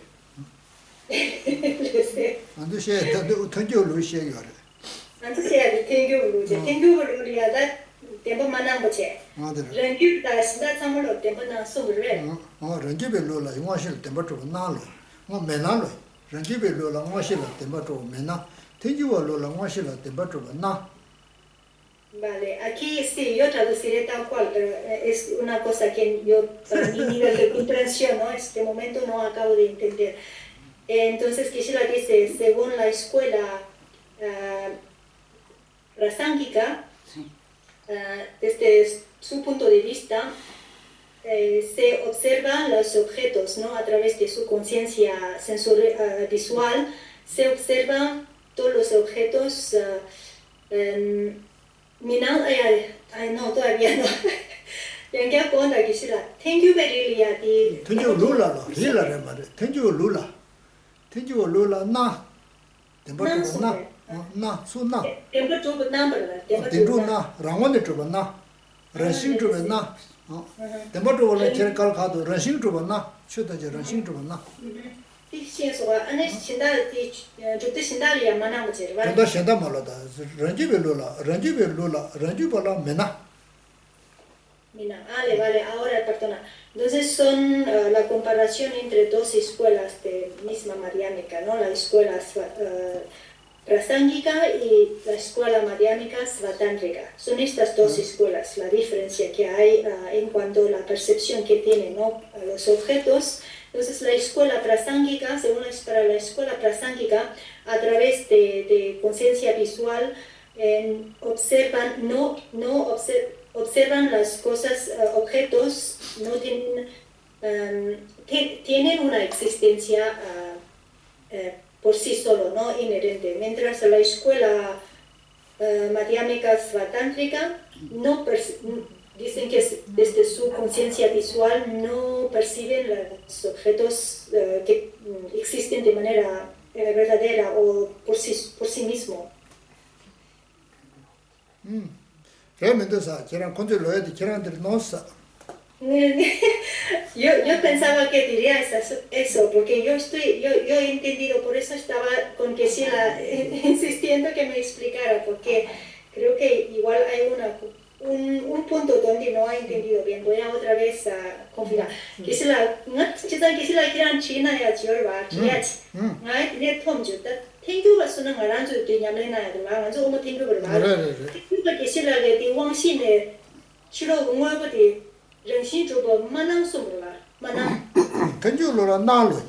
Andu share the tonjo lu share yore. Antes ya tengo luria da tempo manang boche. Renju da sida samolo tempo na sobre. Renju be lo la ngwa shil tempo to na lo. Ngwa me na lo. Renju be lo la ngwa shil tempo to me na. Tenju lo la ngwa shil tempo to na. Vale, aquí sí, yo traduciré tal cual, pero es una cosa que yo, para mi nivel de comprensión, ¿no? Este momento no acabo de entender. Entonces, Geshe-la dice, según la escuela prasángika, desde su punto de vista, se observan los objetos, ¿no? A través de su conciencia visual, se observan todos los objetos. Minang, no, todavía no. Yang kya konda Geshe-la. Tenju berilia di. Tenju lula lo, lila re mare. Tenju lula na. Tempo to na. Na, su na. Tempo to na bala. Tenju na, rangwan de to na. Rashing to na. Tempo to la cher kal kha do rashing to na. Chuta je rashing to na. Di xian so wa ane xinda di jute xinda li ya manang mo je ba. Tanda xinda ma lo da. Ranji be lula, ranji ba la mena. Mira, vale, ahora perdona. Entonces son la comparación entre dos escuelas de misma madhyamika, ¿no? La escuela prasángika y la escuela madhyamika svatántrika. Son estas dos escuelas, la diferencia que hay en cuanto a la percepción que tienen, ¿no? A los objetos. Entonces la escuela prasángika, según para la escuela prasángika, a través de conciencia visual, observan, observan las cosas, objetos, no tienen una existencia por sí solo, no inherente. Mientras la escuela madhyamika svatántrika dicen que desde su conciencia visual no perciben los objetos que existen de manera verdadera o por sí mismo. Realmente yo pensaba que diría eso, porque yo he entendido, por eso estaba con Geshe-la insistiendo que me explicara, porque creo que igual hay un punto donde no ha entendido bien. Voy a otra vez a confirmar. Geshe-la kiran china ya jiorba, kiyachi. Ne tomjuta. Tengyuba suna ngaranju de nyamle na ya ma, nganjo omo tengyuba ba. Tengyuba Geshe-la ge di wangxin ne chiro ngwa ba de rengxin zhubo manang sumba, manang. Tengyuba la na lo.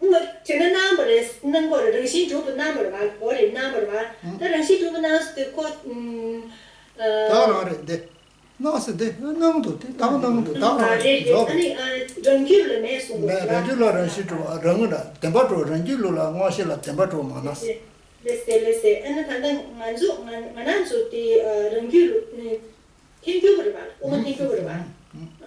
我这个 number 能够人心主不 number 吧，我的 number 吧，但人心主不 number 的个当然的，那是的，能读的，当然读，当然。你人久了没送过？人久了人心主人了，等不住人久了，我是了等不住嘛那是。类，那他们俺做的人久了，挺久不的吧？我们挺久不的吧？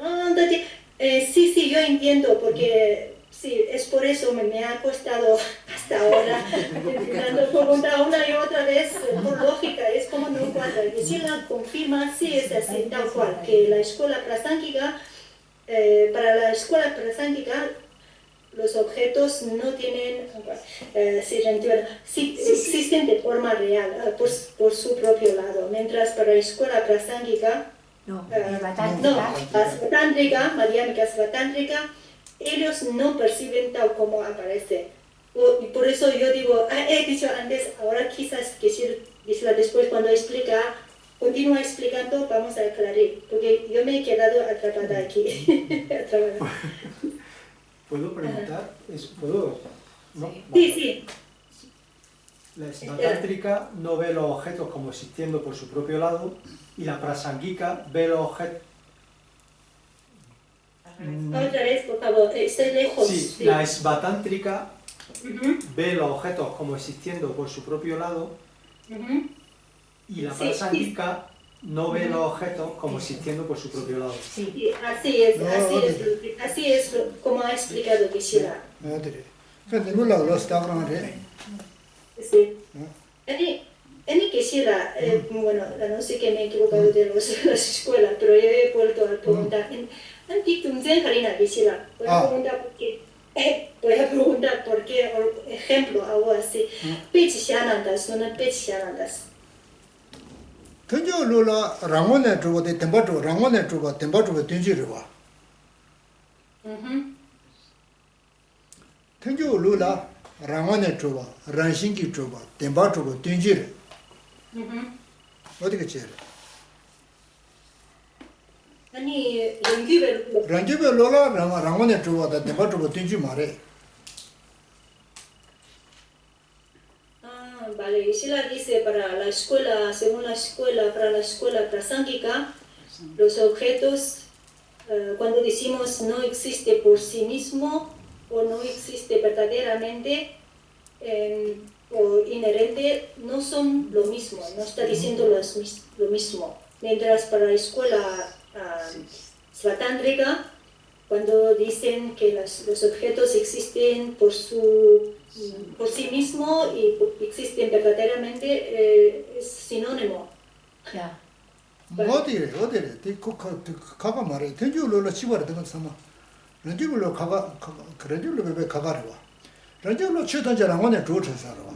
但是sí, yo entiendo porque sí, es por eso me ha costado hasta ahora, intentando preguntar una y otra vez, por lógica, es como no cuadra. Geshe-la confirma, sí, es así, tal cual, que la escuela prasángika, para la escuela prasángika, los objetos no tienen, sí, existen de forma real, por su propio lado, mientras para la escuela prasángika, svatántrika, madhyamika svatántrika, ellos no perciben tal como aparece. Y por eso yo digo, he dicho antes, ahora quizás Geshe-la después cuando continúa explicando, vamos a aclarar, porque yo me he quedado atrapada aquí. ¿Puedo preguntar? ¿Puedo? ¿No? Sí. La svatántrika no ve los objetos como existiendo por su propio lado y la prasángika ve los objetos. Otra vez, por favor, estoy lejos. Sí, la svatántrika ve los objetos como existiendo por su propio lado y la prasángika no ve los objetos como existiendo por su propio lado. Sí, así es como ha explicado Geshe-la. Sí. En Geshe-la, bueno, no sé que me he equivocado de las escuelas, pero yo he vuelto a preguntar. Voy a preguntar por qué, ejemplo, algo así. Pechianandas, no pechianandas. tenjo lula rangone chuba de tembacho rangone chuba tembacho tenji riba tenjo lula rangone chuba ranshingi chuba tembacho tenji ri 어디게 제 아니 랑기베 로라 랑원에 주와다 tembacho tenji mare vale, Geshe-la dice para la escuela, según la escuela, para la escuela prasángika, los objetos, cuando decimos no existe por sí mismo o no existe verdaderamente o inherente, no son lo mismo, no está diciendo lo mismo. Mientras para la escuela svatántrika, cuando dicen que los objetos existen por sí mismo y existen verdaderamente, es sinónimo. 어디래 가가 말해 tenju로 치버를 되는 삼아 런지로 가가 그런지로 왜 가가래 와 런지로 치던자랑 원에 조처사로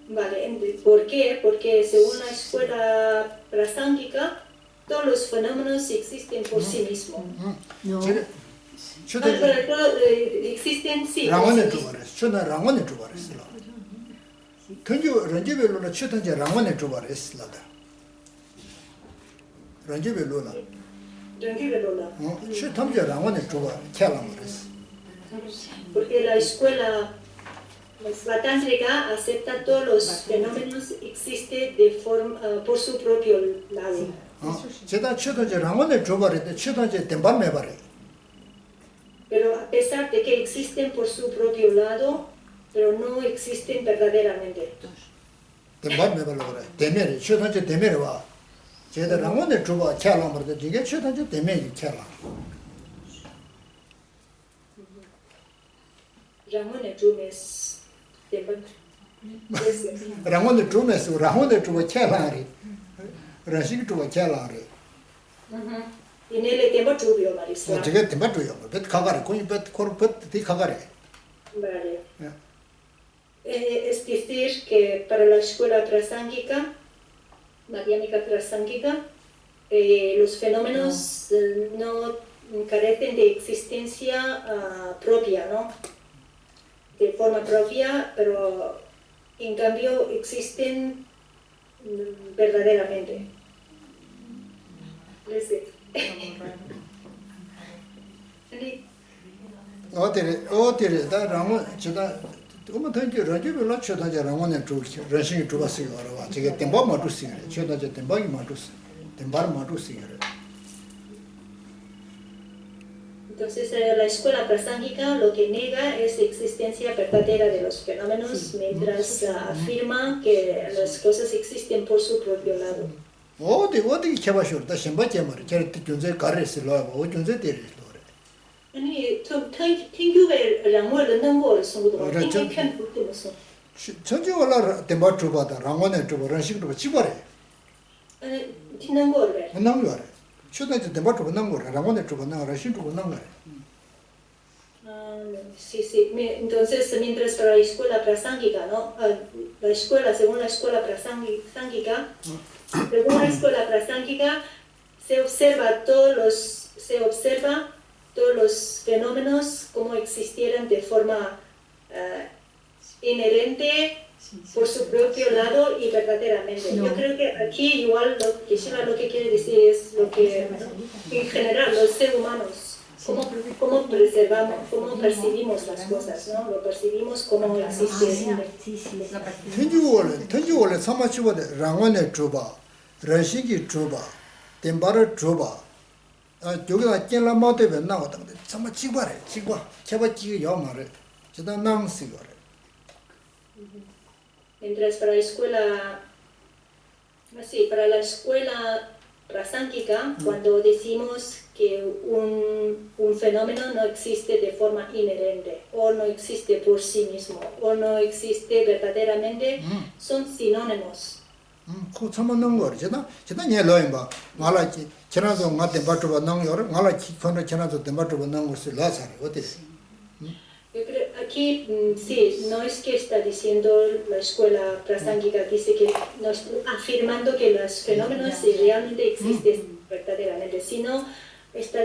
Vale, ¿por qué? Porque según la escuela prasángika, todos los fenómenos existen por sí mismos. Existen sí. 랑원에 주버렸어. 저는 랑원에 주버렸어. tenju 런지별로 치던자 랑원에 주버렸어. 런지별로라. 치던자 랑원에 주버 캬라버렸어. Porque la escuela svatántrika acepta todos los fenómenos existen por su propio lado. 제가 치던자 랑원에 주버렸는데 치던자 덴반 매버려. Pero a pesar de que existen por su propio lado, pero no existen verdaderamente. 덴반 매버려 그래. 데메 치던자 데메 와. 제가 랑원에 주버 캬라버데 이게 치던자 데메 캬라. Ramone Jumes 랑원에 주면서 랑원에 주버 캬라리. rashi tuwa chalare. Inele tempo chubio marisa. Tiga tempo tuyo, bet kagare, kuni bet korpet ti kagare. Vale. Es decir que para la escuela prasángika, madhyamika prasángika, los fenómenos no carecen de existencia propia, ¿no? De forma propia, pero en cambio existen verdaderamente. 어디래 다 라모 제가 뭐 던지 라디오로 쳐다자 라모네 주시 러싱이 주바스가 알아. 제가 템바 마두스. 쳐다자 템바기 마두스. 템바 마두스. Entonces, la escuela prasángika lo que niega es la existencia verdadera de los fenómenos, mientras afirma que las cosas existen por su propio lado. 어디 개바쇼다 심바제 말이 저렇게 존재 가르스로 뭐 존재 데리스로. 아니, 탱규가 랑월을 넘고를 숨고도 탱규 편 붙으면서. 전체 올라 템바 주바다 랑원에 주바 러싱도 지바래. 아니, 티넘고를. 넘고래. 초다지 템바 주바 넘고래. 랑원에 주바 넘고 러싱 주바 넘고래. Sí, sí. Entonces, mientras para la escuela prasángika, ¿no? La escuela, según la escuela prasángika, según la escuela prasángika, se observa todos los fenómenos como existieran de forma inherente por su propio lado y verdaderamente. Yo creo que aquí igual lo que Shiva lo que quiere decir es lo que en general los seres humanos cómo percibimos las cosas, ¿no? Lo percibimos como existe. tenjuole samachiwade 랑원에 주바 러싱이 주바 템바르 주바 여기가 찔라 못되면 나왔던데 정말 지바래 지바 제바지 요마래 저다 남시거래. Mientras para la escuela Sí, para la escuela prasángika, cuando decimos que un fenómeno no existe de forma inherente, o no existe por sí mismo, o no existe verdaderamente, son sinónimos. 그 참는 거 있잖아. 제가 녀로인 봐. 말아지. 지나서 나한테 받고 넣는 거. 말아지. 그거는 지나서 받고 넣는 것을 라사래. 어때? Yo creo, aquí sí, no es que está diciendo la escuela prasángika, dice que no está afirmando que los fenómenos realmente existen verdaderamente, sino está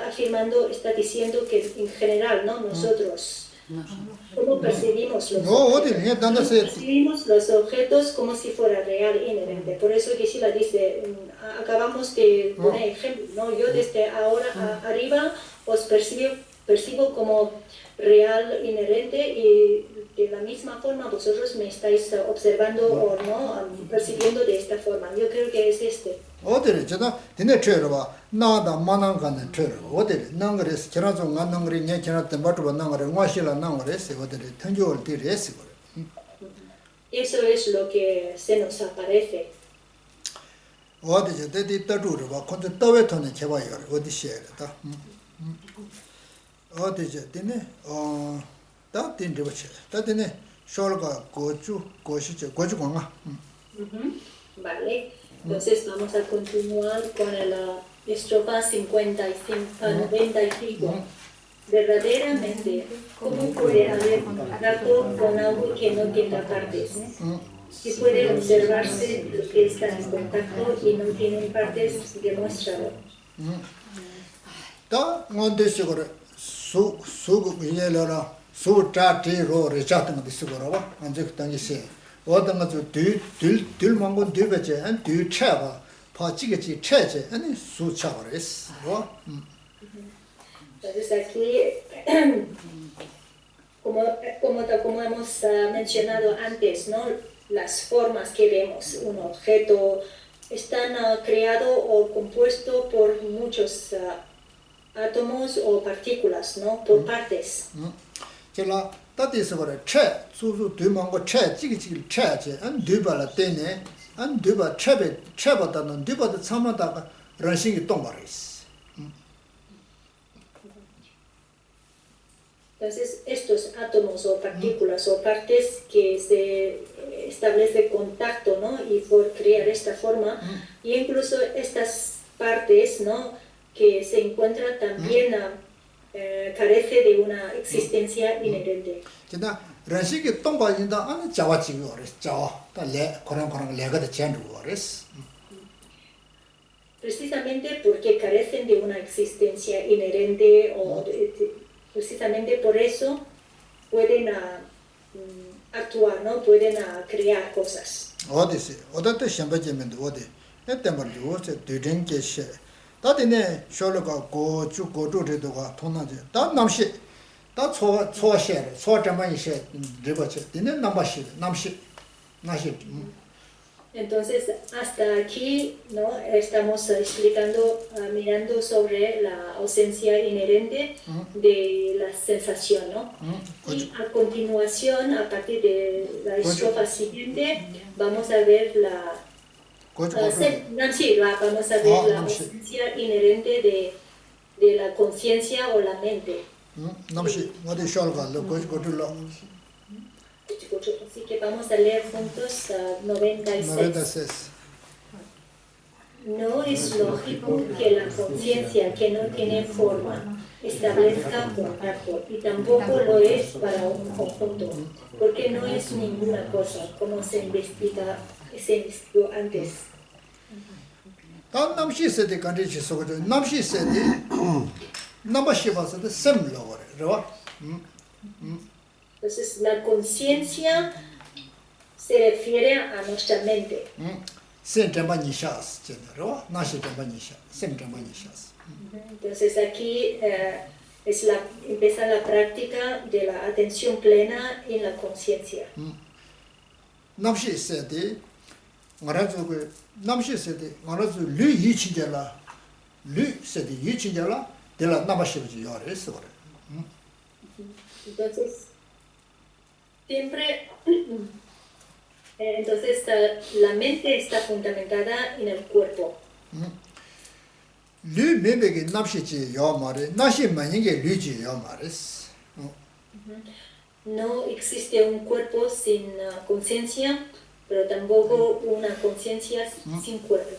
afirmando, está diciendo que en general, ¿no? Nosotros, ¿cómo percibimos los objetos? Percibimos los objetos como si fuera real e inherente. Por eso que Sila dice, acabamos de poner ejemplo, ¿no? Yo desde ahora arriba os percibo como real, inherente, y de la misma forma vosotros me estáis observando o no, percibiendo de esta forma. Yo creo que es este. 어디를 제가 되네 쳐봐. 나다 만한 간에 쳐봐. 어디를 năng 그래서 지나서 난 그래 내 지나 때 받고 난 그래. 와실라 난 그래서 어디를 던져올 때 했어. Eso es lo que se nos aparece. 어디서 대디 떠주러 봐. 근데 떠외터는 제봐요. 어디 시에다. 어디서 되네. 다 된데 버쳐. 다 되네. 쇼가 고주 공아. Vale. Entonces vamos a continuar con la estrofa 95. Verdaderamente, ¿cómo puede haber contacto con algo que no tenga partes? Si puede observarse lo que está en contacto y no tienen partes, demuéstralo. 다 뭔데식으로 수고 이해려라 수자티로 레자트는 디스고라 봐. 안적 당시에 어떤 것도 둘 망고 뒤베제 안 뒤차봐. 파지게지 체제 아니 수차버렸어. Entonces aquí, como hemos mencionado antes, ¿no? Las formas que vemos, un objeto, están creado o compuesto por muchos átomos o partículas, ¿no? Por partes. 제가 따디서 그래 체 수수 뒤망고 체 찌기찌기 체제 안 뒤발라 때네 안 뒤바 체바다는 뒤바도 참마다가 런싱이 똥바리스. Entonces, estos átomos o partículas o partes que se establece contacto, ¿no? Y por crear esta forma, y incluso estas partes, ¿no? Que se encuentran también carece de una existencia inherente. 진짜 런식이 똥바진다 안 자와지고 그랬어. 자와달래 그런 레가도 전부 그랬어. Precisamente porque carecen de una existencia inherente o precisamente por eso pueden actuar, ¿no? Pueden crear cosas. 어디서 어디서 샴바제면도 어디 내 말도 어째 되든게 다디네 쇼르가 고주도가 통나지 다 남시 다 초와셰 초점만이셰 리버체 디네 남바시 남시 나시. Entonces, hasta aquí, ¿no? Estamos explicando, mirando sobre la ausencia inherente de la sensación, ¿no? Y a continuación, a partir de la estrofa siguiente, vamos a ver la ausencia inherente de la conciencia o la mente. Así que vamos a leer juntos 96. No es lógico que la conciencia que no tiene forma establezca contacto, y tampoco lo es para un conjunto, porque no es ninguna cosa, como se investigó antes. Entonces, la conciencia se refiere a nuestra mente. Entonces, aquí empieza la práctica de la atención plena en la conciencia. Entonces, siempre Entonces la mente está fundamentada en el cuerpo. Lü mebege napshichi yo mare, nashi manyinge lüji yo mares. No existe un cuerpo sin conciencia, pero tampoco una conciencia sin cuerpo.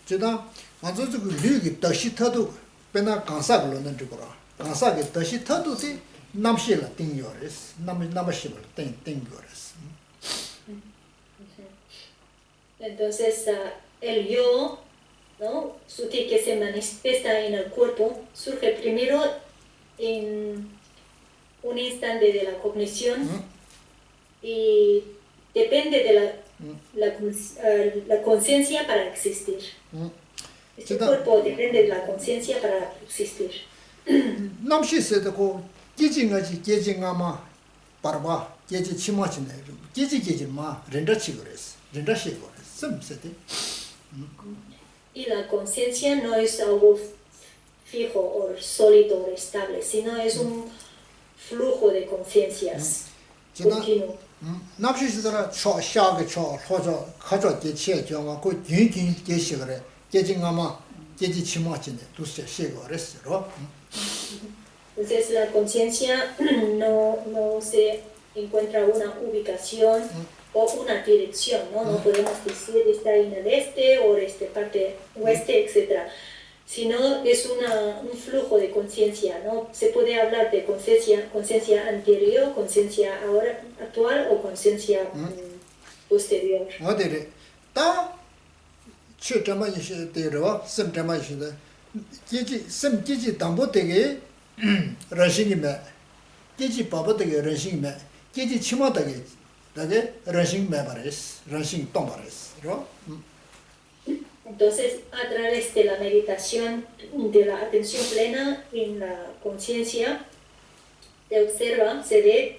Chida, anzo zugu lü gi dashi tadu pena kansa glo nan chukura. Kansa gi dashi tadu ti namshi la ting yores, namashi la ting yores. Entonces el yo, ¿no? Sutil que se manifiesta en el cuerpo surge primero en un instante de la cognición y depende de la conciencia para existir. Este cuerpo depende de la conciencia para existir. Namshi se de ko geji nga ma parba geji chima chine geji ma renda chigores sem se de. Y la conciencia no es algo fijo o sólido o estable, sino es un flujo de conciencias continuo. Napshi se de la cha sha ge cha hoja khaja ge che jama ko yin ge shigore geji nga ma geji chima chine tu se shigores ro. Entonces la conciencia no se encuentra una ubicación o una dirección, ¿no? No podemos decir está en el este o esta parte oeste, etc. Sino es un flujo de conciencia, ¿no? Se puede hablar de conciencia anterior, conciencia ahora actual o conciencia posterior. Che chama yishi de ro sem chama yishi de geji dambo de rashing me geji baba de rashing me geji chima de rashing me bares rashing tombares ro. Entonces, a través de la meditación, de la atención plena en la conciencia, se observa, se ve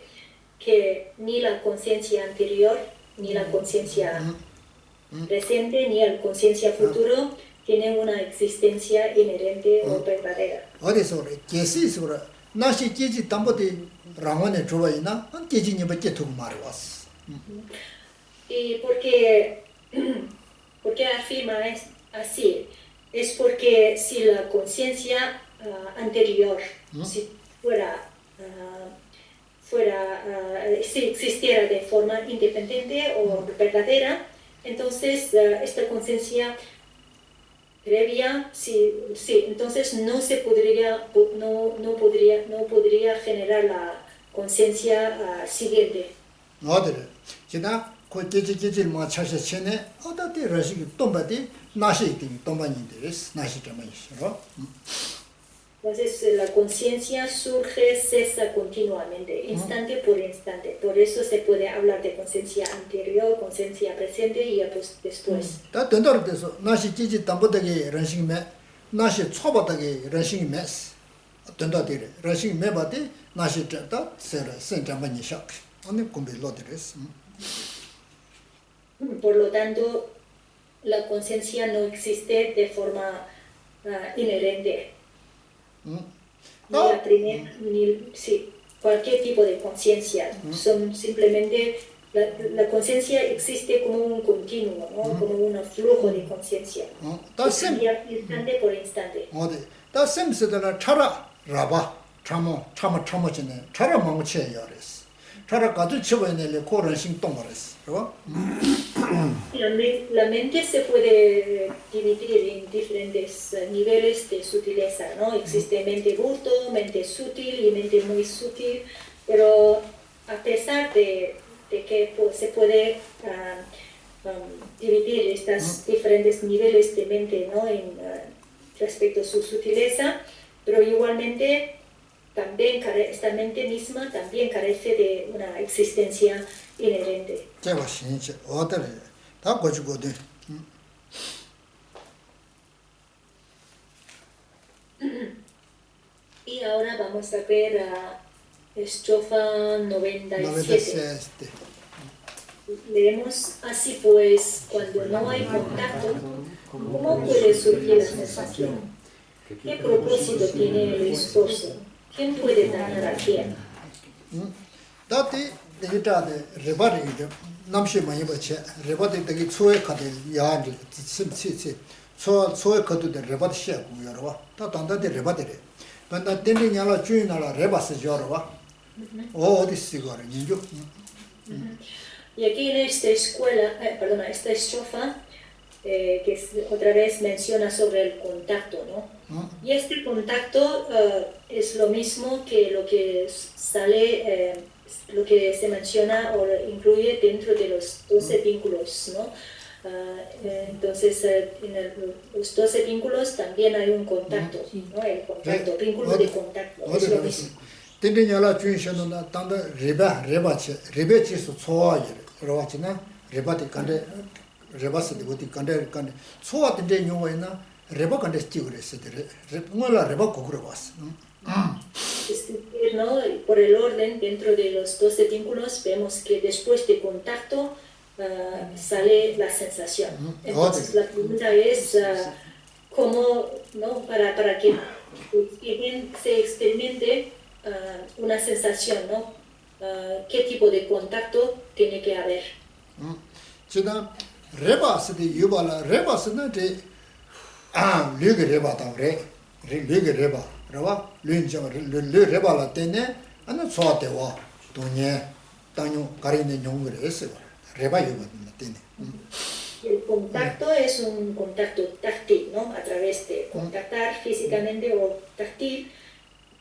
que ni la conciencia anterior, ni la conciencia presente, ni la conciencia futuro tienen una existencia inherente o verdadera. Y porque afirma es así, es porque si la conciencia anterior, si si existiera de forma independiente o verdadera, entonces esta conciencia previa, entonces no podría generar la conciencia siguiente. Entonces la conciencia surge, cesa continuamente, instante por instante. Por eso se puede hablar de conciencia anterior, conciencia presente y después. Por lo tanto, la conciencia no existe de forma inherente. Cualquier tipo de conciencia. Son simplemente, la conciencia existe como un continuo, ¿no? Como un flujo de conciencia. Instante por instante. La mente se puede dividir en diferentes niveles de sutileza, ¿no? Existe mente burdo, mente sutil y mente muy sutil, pero a pesar de que se puede dividir estos diferentes niveles de mente, ¿no? Respecto a su sutileza, pero igualmente también esta mente misma también carece de una existencia inherente. Y ahora vamos a ver estrofa 97. Leemos así pues, cuando no hay contacto, ¿cómo puede surgir la sensación? ¿Qué propósito tiene el esfuerzo? ¿Quién puede dañar a quién? 데이터데 레바리데 남시 많이 버체 레바데 되게 초에 카데 야지 심치치 초에 카도데 레바드 시하고 여러와 다 단다데 레바데레 반다 땡땡냐라 주인나라 레바스 여러와 어디 시거래 인조 Y aquí en esta escuela, perdona, esta estrofa, que otra vez menciona sobre el contacto, ¿no? Y este contacto es lo mismo que lo que sale, lo que se menciona o incluye dentro de los 12 vínculos, ¿no? Entonces, en los 12 vínculos también hay un contacto, ¿no? El contacto, vínculo de contacto, es lo mismo. 땡땡냐라 주인셔는다 단다 레바치 수 초아이래 그러와치나 레바데 간데 레바스데 고디 간데 초아 땡땡 용어이나 레바 간데 스티그레스데 뭐라 레바 고그러 봤어. ¿No? Por el orden, dentro de los 12 vínculos, vemos que después de contacto sale la sensación. Entonces, la pregunta es cómo, ¿no? Para que se experimente una sensación, ¿no? ¿Qué tipo de contacto tiene que haber? 지금 레바스데 유발라 레바스는 데 르게 레바다 그래. 르게 레바. 그러와 르인정 르 레바라 때네 아니 소아대와 돈예 다뇨 가리는 용을 했어. 레바 유발나 때네. El contacto es un contacto táctil, ¿no? A través de contactar físicamente o táctil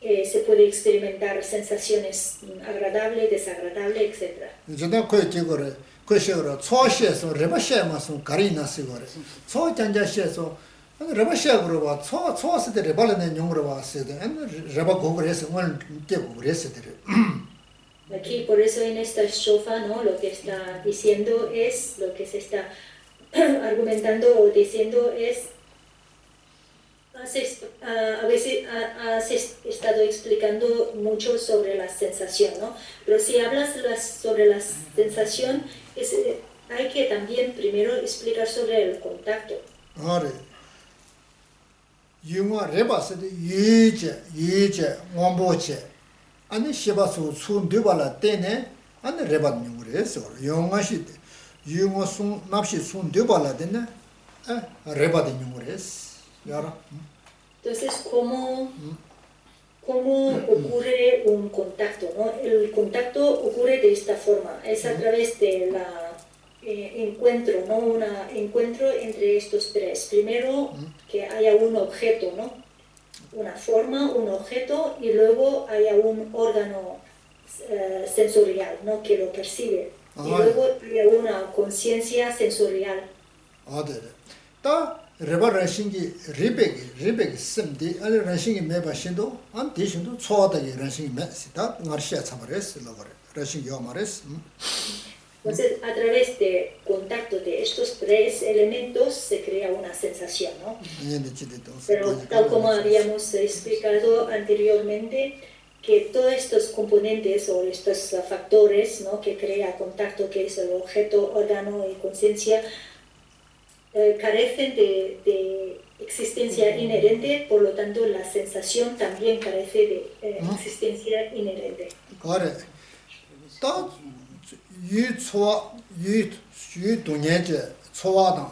se puede experimentar sensaciones agradables, desagradables, etc. 저도 그 지거래 그시거래 초시에서 레바시에마서 가리나스 거래 초장자시에서 레바시에 그러고 초스데 레발네 용으로 왔어데 레바 고그레스 뭘 때고 그랬어데. Aquí por eso en esta estrofa, ¿no? Lo que está diciendo es, lo que se está argumentando o diciendo es a veces has estado explicando mucho sobre la sensación, ¿no? Pero si hablas sobre la sensación, hay que también primero explicar sobre el contacto. Ahora, yung rebas de yeje, wamboche, ane shebasu sun dubala tene, ane rebat nyungres, yung ashite, yung sun napshi sun dubala tene, rebat nyungres. Entonces, ¿cómo ocurre un contacto, ¿no? El contacto ocurre de esta forma, es a través de la encuentro, ¿no? Un encuentro entre estos tres. Primero, que haya un objeto, ¿no? Una forma, un objeto, y luego haya un órgano sensorial, ¿no? Que lo percibe. Y luego haya una conciencia sensorial. 레바 런싱기 리베기 셈디 아니 런싱이 메바신도 안 대신도 초하다게 런싱이 메시다 마르시아 참아레스 로거레 런싱이 요마레스. Entonces, a través de contacto de estos tres elementos se crea una sensación, ¿no? Pero tal como habíamos explicado anteriormente, que todos estos componentes o estos factores, ¿no? Que crea contacto, que es el objeto, órgano y conciencia, carecen de existencia inherente, por lo tanto la sensación también carece de existencia inherente. Correcto. Todo yu dunyeje chowadan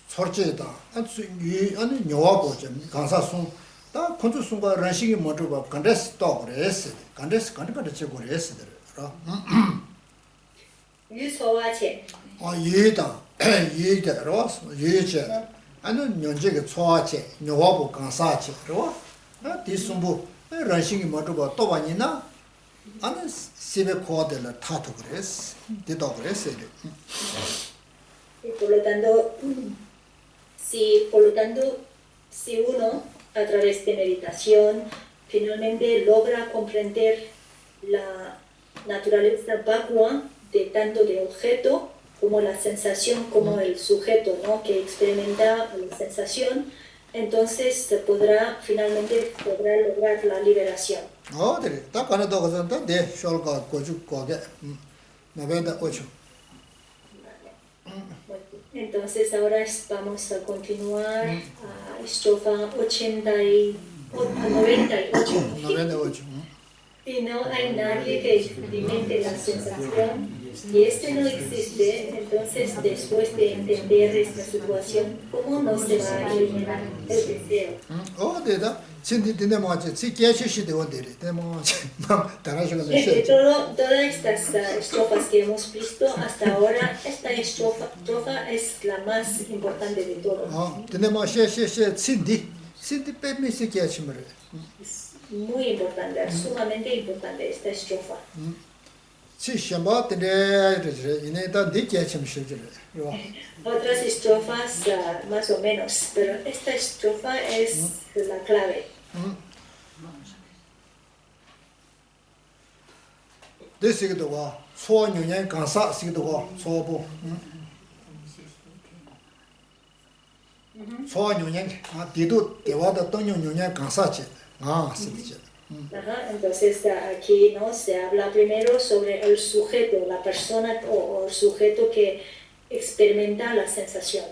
chorjedan ani nyowa boje gansa sun da konju sunga ranshigi moduba kandes togres kandes chegores ra yu chowa che yida ros yeje ani nyonje ge chowa che nyowa bo gansa che ro di sumbu ranshigi moduba tobanina 아는 시베 코어들을 타도 그랬어. 되도 그랬어. Por lo tanto, si uno a través de meditación finalmente logra comprender la naturaleza vacua de tanto de objeto como la sensación, como el sujeto, ¿no? Que experimenta la sensación, entonces finalmente podrá lograr la liberación. 그래. 딱 하나 더 가서는 내 숄가 고주 고게. 나베다 오초. Entonces ahora vamos a continuar a estrofa 98. 98. Si no hay nadie que experimente la sensación y este no existe, entonces después de entender esta situación, ¿cómo no se va a eliminar el deseo? Todas estas estrofas que hemos visto hasta ahora, esta estrofa es la más importante de todas. Muy importante, sumamente importante esta estrofa. Otras estrofas más o menos, pero esta estrofa es la clave. Entonces aquí no se habla primero sobre el sujeto, la persona o el sujeto que experimenta la sensación.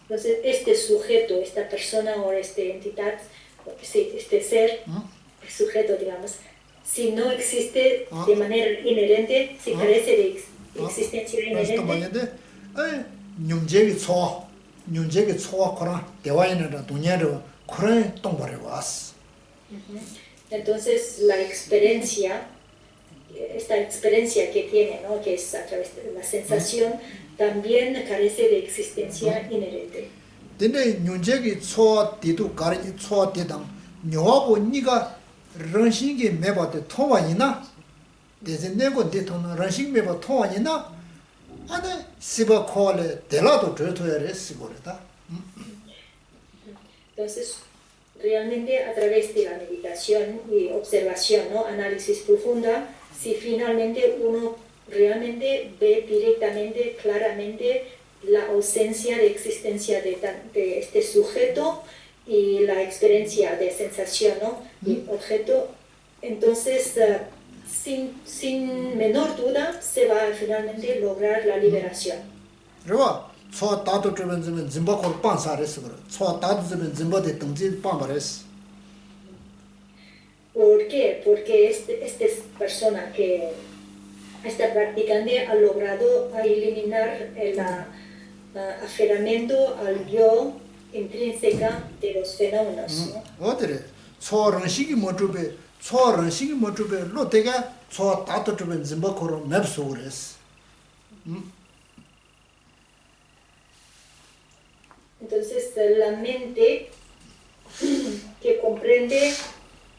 Entonces este sujeto, esta persona o esta entidad, este ser, el sujeto digamos, si no existe de manera inherente, si carece de existencia inherente, entonces la experiencia, esta experiencia que tiene, ¿no? Que es a través de la sensación, también carece de existencia inherente. Entonces, realmente a través de la meditación y observación, ¿no? Análisis profunda, si finalmente uno realmente ve directamente, claramente la ausencia de existencia de este sujeto y la experiencia de sensación, ¿no? Y objeto, entonces sin menor duda se va a finalmente lograr la liberación. ¿Por qué? Porque esta persona que está practicante ha logrado eliminar el aferramiento al yo intrínseca de los fenómenos, ¿no? Entonces la mente que comprende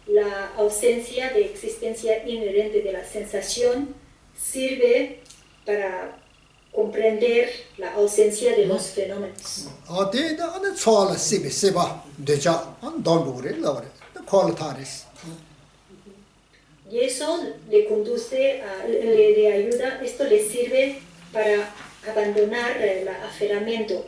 la ausencia de existencia inherente de la sensación sirve para comprender la ausencia de los fenómenos. Y eso le conduce, le ayuda, esto le sirve para abandonar el aferramiento.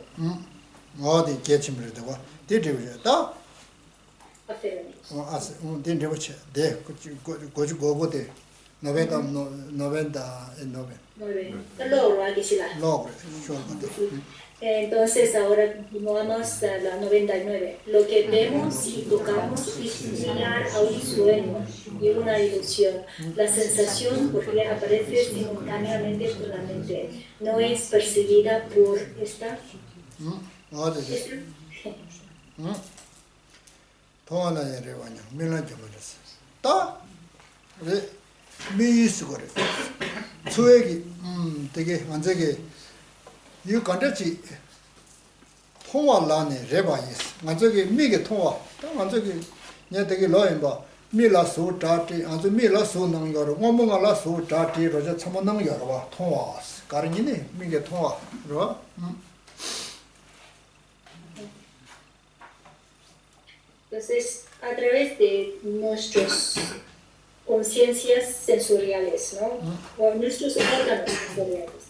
Entonces ahora continuamos la 99. Lo que vemos y tocamos es similar a un sueño y una ilusión. La sensación, porque aparece simultáneamente con la mente, no es percibida por esta. yu kandachi thongwa lane reba yis ngazagi mi ge thongwa ta ngazagi nya degi loyen ba mi la su tati anzu mi la su nang yor ngomo nga la su tati roja chama nang yor ba thongwa karingi ne mi ge thongwa ro Entonces, a través de nuestras conciencias sensoriales, ¿no? O nuestros órganos sensoriales.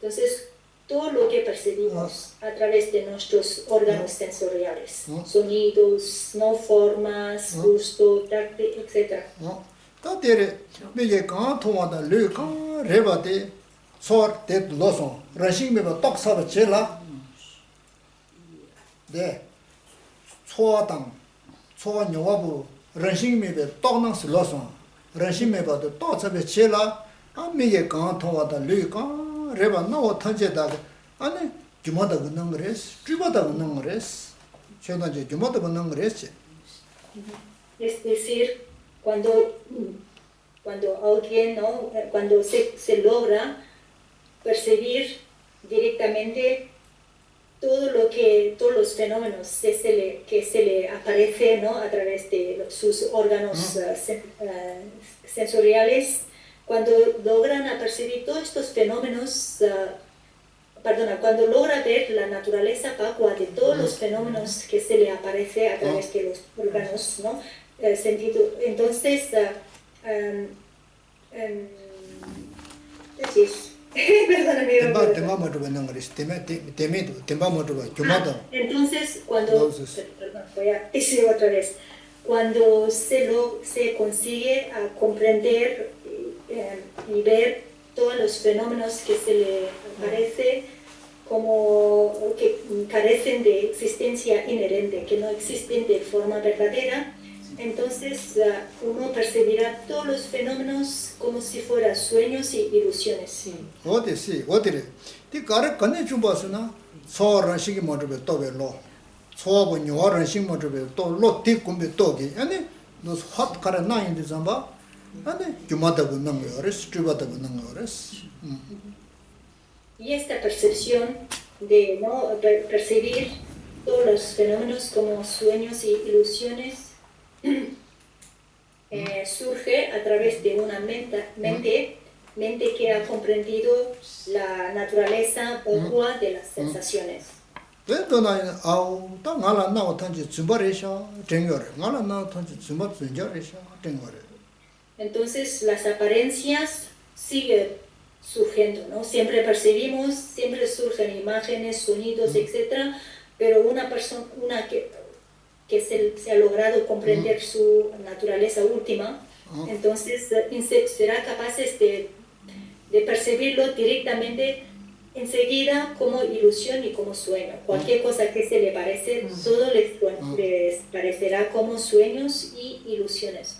Entonces, todo lo que percibimos a través de nuestros órganos sensoriales, sonidos, no formas, gusto, táctil, etc. Tatere, mege kaan thongwa da lu kaan reba de sor de loson, rashing meba tok saba che la, de, chowa tang, chowa nyowa bu, rashing meba tok nang si loson, rashing meba de tok saba che la, mege kaan thongwa da lu kaan reba nawa tangche da, ane, jumada gu nang res, jubada gu nang res, che dan je jumada gu nang res che. Es decir, cuando alguien, ¿no? Cuando se logra percibir directamente todos los fenómenos que se le aparece, ¿no? A través de sus órganos sensoriales, cuando logran percibir todos estos fenómenos, cuando logra ver la naturaleza vacua de todos los fenómenos que se le aparece a través de los órganos, ¿no? Sentido. Entonces, entonces, voy a decir otra vez, cuando se consigue comprender y ver todos los fenómenos que se le aparece como que carecen de existencia inherente, que no existen de forma verdadera, entonces uno percibirá todos los fenómenos como si fueran sueños y ilusiones. Sí. Ti kare kane chumbasuna, so ranshigi motobe tobe lo, so bo nyowa ranshigi motobe to lo ti kumbe togi, ane nos hot kare na indi zamba, ane jumada gu nang yores, jubada gu nang yores. Y esta percepción de no percibir todos los fenómenos como sueños y ilusiones surge a través de una mente que ha comprendido la naturaleza vacua de las sensaciones. Entonces las apariencias siguen surgiendo, ¿no? Siempre percibimos, siempre surgen imágenes, sonidos, etc. Pero una persona que se ha logrado comprender su naturaleza última, entonces será capaz de percibirlo directamente enseguida como ilusión y como sueño. Cualquier cosa que se le parece, todo les parecerá como sueños y ilusiones.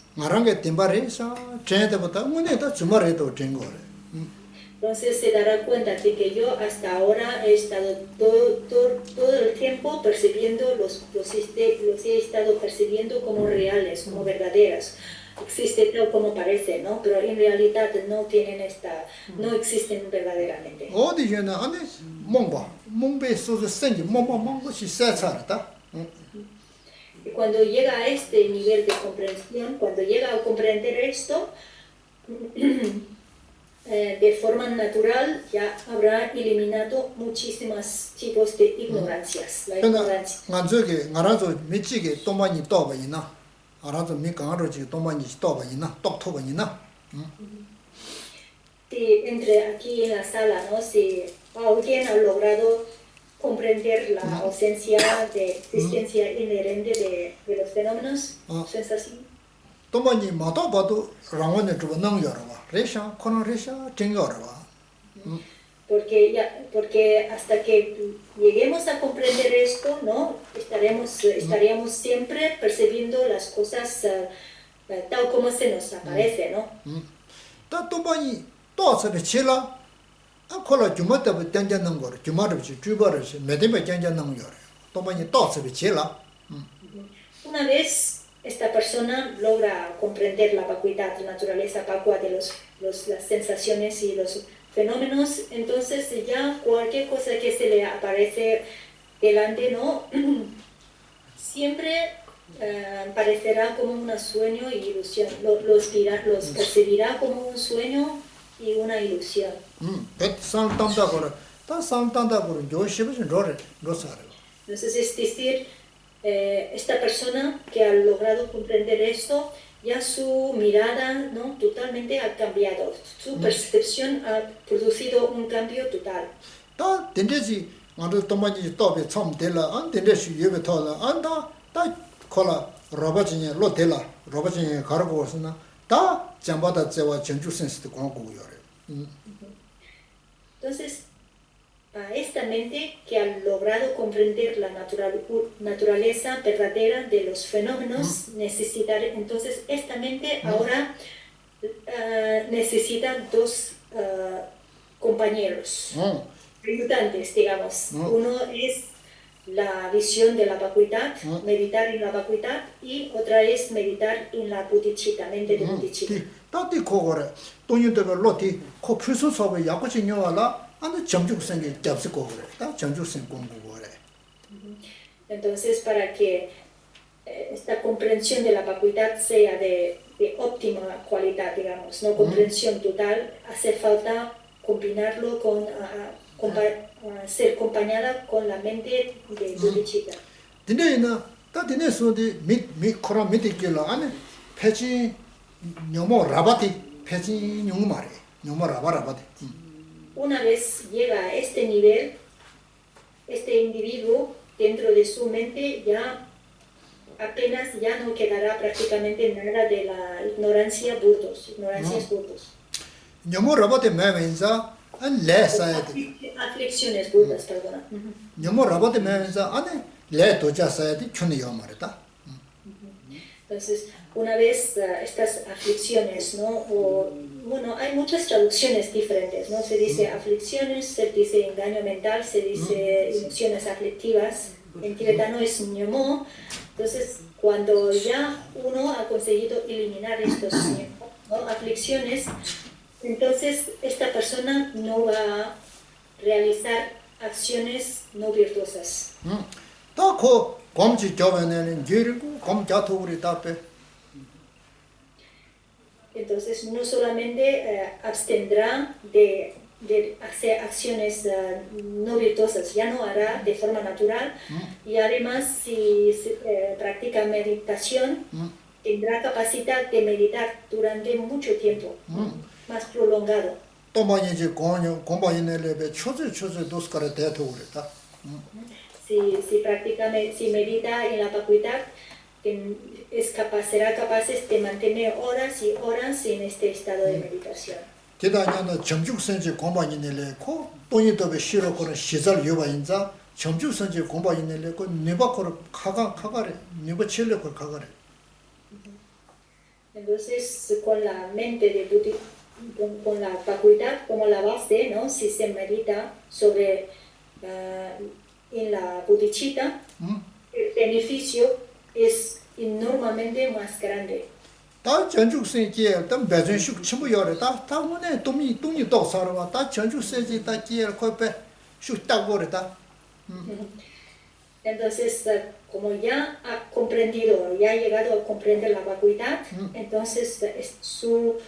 Entonces se dará cuenta de que yo hasta ahora he estado todo el tiempo percibiendo los he estado percibiendo como reales, como verdaderas. Existe tal como parece, ¿no? Pero en realidad no existen verdaderamente. Y cuando llega a este nivel de comprensión, cuando llega a comprender esto, de forma natural ya habrá eliminado muchísimos tipos de ignorancias. La ignorancia. Entre aquí en la sala, ¿no? Si alguien ha logrado comprender la ausencia de existencia inherente de los fenómenos, sensación. Porque hasta que lleguemos a comprender esto, ¿no? Estaríamos siempre percibiendo las cosas tal como se nos aparece, ¿no? Una vez esta persona logra comprender la vacuidad, la naturaleza vacua de las sensaciones y los fenómenos, entonces ya cualquier cosa que se le aparece delante, ¿no? Siempre parecerá como un sueño y ilusión, los percibirá como un sueño y una ilusión. Entonces es decir, esta persona que ha logrado comprender esto, ya su mirada, ¿no? Totalmente ha cambiado, su percepción ha producido un cambio total. 다 된대지 아주 도마지 또베 처음 될라 안 된대시 예배 터라 안다 다 콜라 로바진이 로텔라 로바진이 가르고 왔으나 다 잠바다 제와 전주 센스도 공부요래. Entonces, a esta mente que ha logrado comprender la naturaleza verdadera de los fenómenos, entonces esta mente ahora necesita dos compañeros, ayudantes, digamos. Uno es la visión de la vacuidad, meditar en la vacuidad, y otra es meditar en la bodhicitta, mente de bodhicitta. 다디 코고래 돈이들 로티 코 필수 수업에 약고지 녀와라 안에 정죽생이 잡스 거래 다 정죽생 공부고래. Entonces, para que esta comprensión de la vacuidad sea de óptima calidad, digamos, no comprensión total, hace falta combinarlo con ser acompañada con la mente de bodhicitta. 디네나 다 디네 소디 미 코라 미티길라 안에 패지 녀모 라바티 패지 녀모 말해 녀모 라바라바티. Una vez llega a este nivel, este individuo dentro de su mente apenas ya no quedará prácticamente nada de la ignorancias burdos. 녀모 라바티 매면서 안 레사야디. Aflicciones burdas, perdona. 녀모 라바티 매면서 안에 레 도자사야디 춘이요 말이다. Entonces, una vez estas aflicciones, ¿no? Bueno, hay muchas traducciones diferentes, ¿no? Se dice aflicciones, se dice engaño mental, se dice emociones aflictivas. En tibetano es ñomo. Entonces, cuando ya uno ha conseguido eliminar estos aflicciones, entonces esta persona no va a realizar acciones no virtuosas. 다코 검지 교변에는 지르고 검자토우리 답에. Entonces no solamente abstendrá de hacer acciones no virtuosas, ya no hará de forma natural, y además si practica meditación, tendrá capacidad de meditar durante mucho tiempo, más prolongado. Si medita en la vacuidad, será capaz de mantener horas y horas en este estado de meditación. 기다냐는 점죽선지 공부하는데 코 돈이도베 싫어거는 시절 요바인자 점죽선지 공부하는데 그 네바코를 카가래 네바 칠레코 카가래. Entonces, con la mente de Buddhi, con la vacuidad como la base, ¿no? Si se medita sobre en la bodhicitta, el beneficio es enormemente más grande. 다 전죽선지 또 매전식 침부여래 다 문에 돈이 또 살아와 다 전죽선지 다 기에 코페 슉딱거리다. Entonces, como ya ha comprendido, ya ha llegado a comprender la vacuidad, entonces su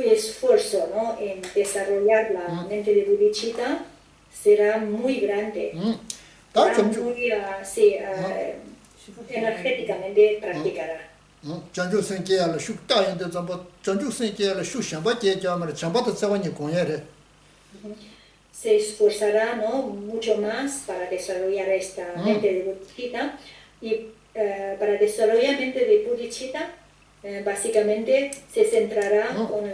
esfuerzo, ¿no? En desarrollar la mente de bodhicitta será muy grande. Será muy energéticamente practicará. 전죽선지야를 슉딱인데 전죽선지야를 슉샹바게 자면 잠바도 자원이 공예래. Se esforzará, ¿no? Mucho más para desarrollar esta mente de bodhicitta, y para desarrollar mente de bodhicitta básicamente se centrará con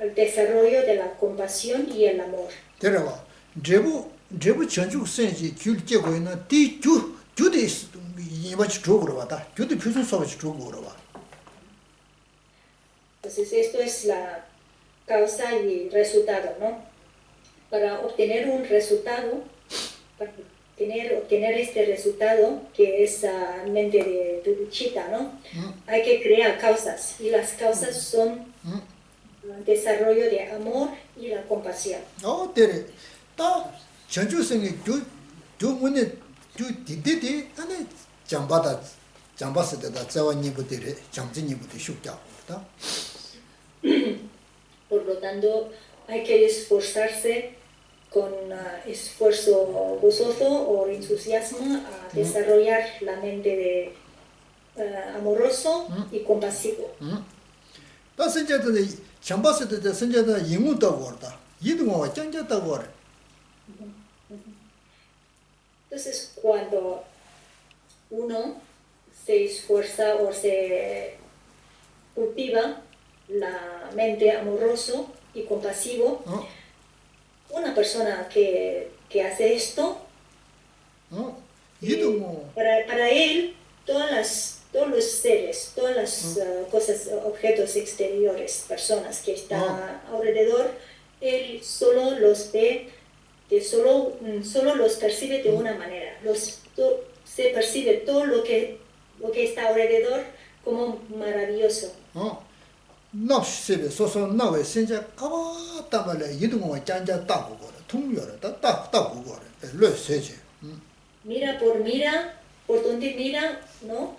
el desarrollo de la compasión y el amor. 들어봐. 제부 전죽선지 길게고 있는 주디 이마치 쪽으로 와다. 주디 표준 소비치 쪽으로 와. Entonces esto es la causa y resultado, ¿no? Para obtener un resultado, para obtener este resultado, que es la mente de bodhicitta, ¿no? Hay que crear causas, y las causas son el desarrollo de amor y la compasión. 때래. 다 전주생이 주 문에 주 디디디 안에 잠바스데다 자원니부들이 잠진니부터 슉자고다. Por lo tanto, hay que esforzarse con esfuerzo gozoso o entusiasmo a desarrollar la mente de amoroso y compasivo. 다 선제들 잠바스데다 선제다 영웅도 거다. 이동와 짱졌다고 그래. Entonces, cuando uno se esfuerza o se cultiva la mente amoroso y compasivo, una persona que hace esto, para él, todos los seres, todas las cosas, objetos exteriores, personas que están alrededor, él solo los ve, solo los percibe de una manera. Se percibe todo lo que está alrededor como maravilloso. No se so no sinja kawa tamale yidungo janja tago gore tungyore tago gore lo seje. Mira, por donde mira, ¿no?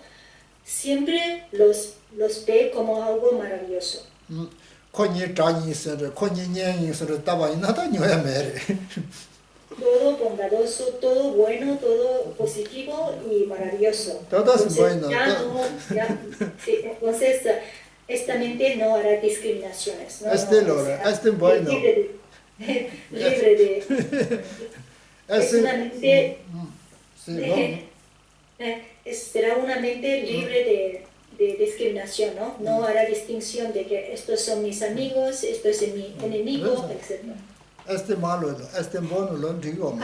Siempre los ve como algo maravilloso. Todo bondadoso, todo bueno, todo positivo y maravilloso. Entonces, esta mente no hará discriminaciones. ¿No? Libre de es una mente será una mente libre de discriminación, ¿no? No hará distinción de que estos son mis amigos, esto es mi enemigo, etc. Malo, bueno, lo digo.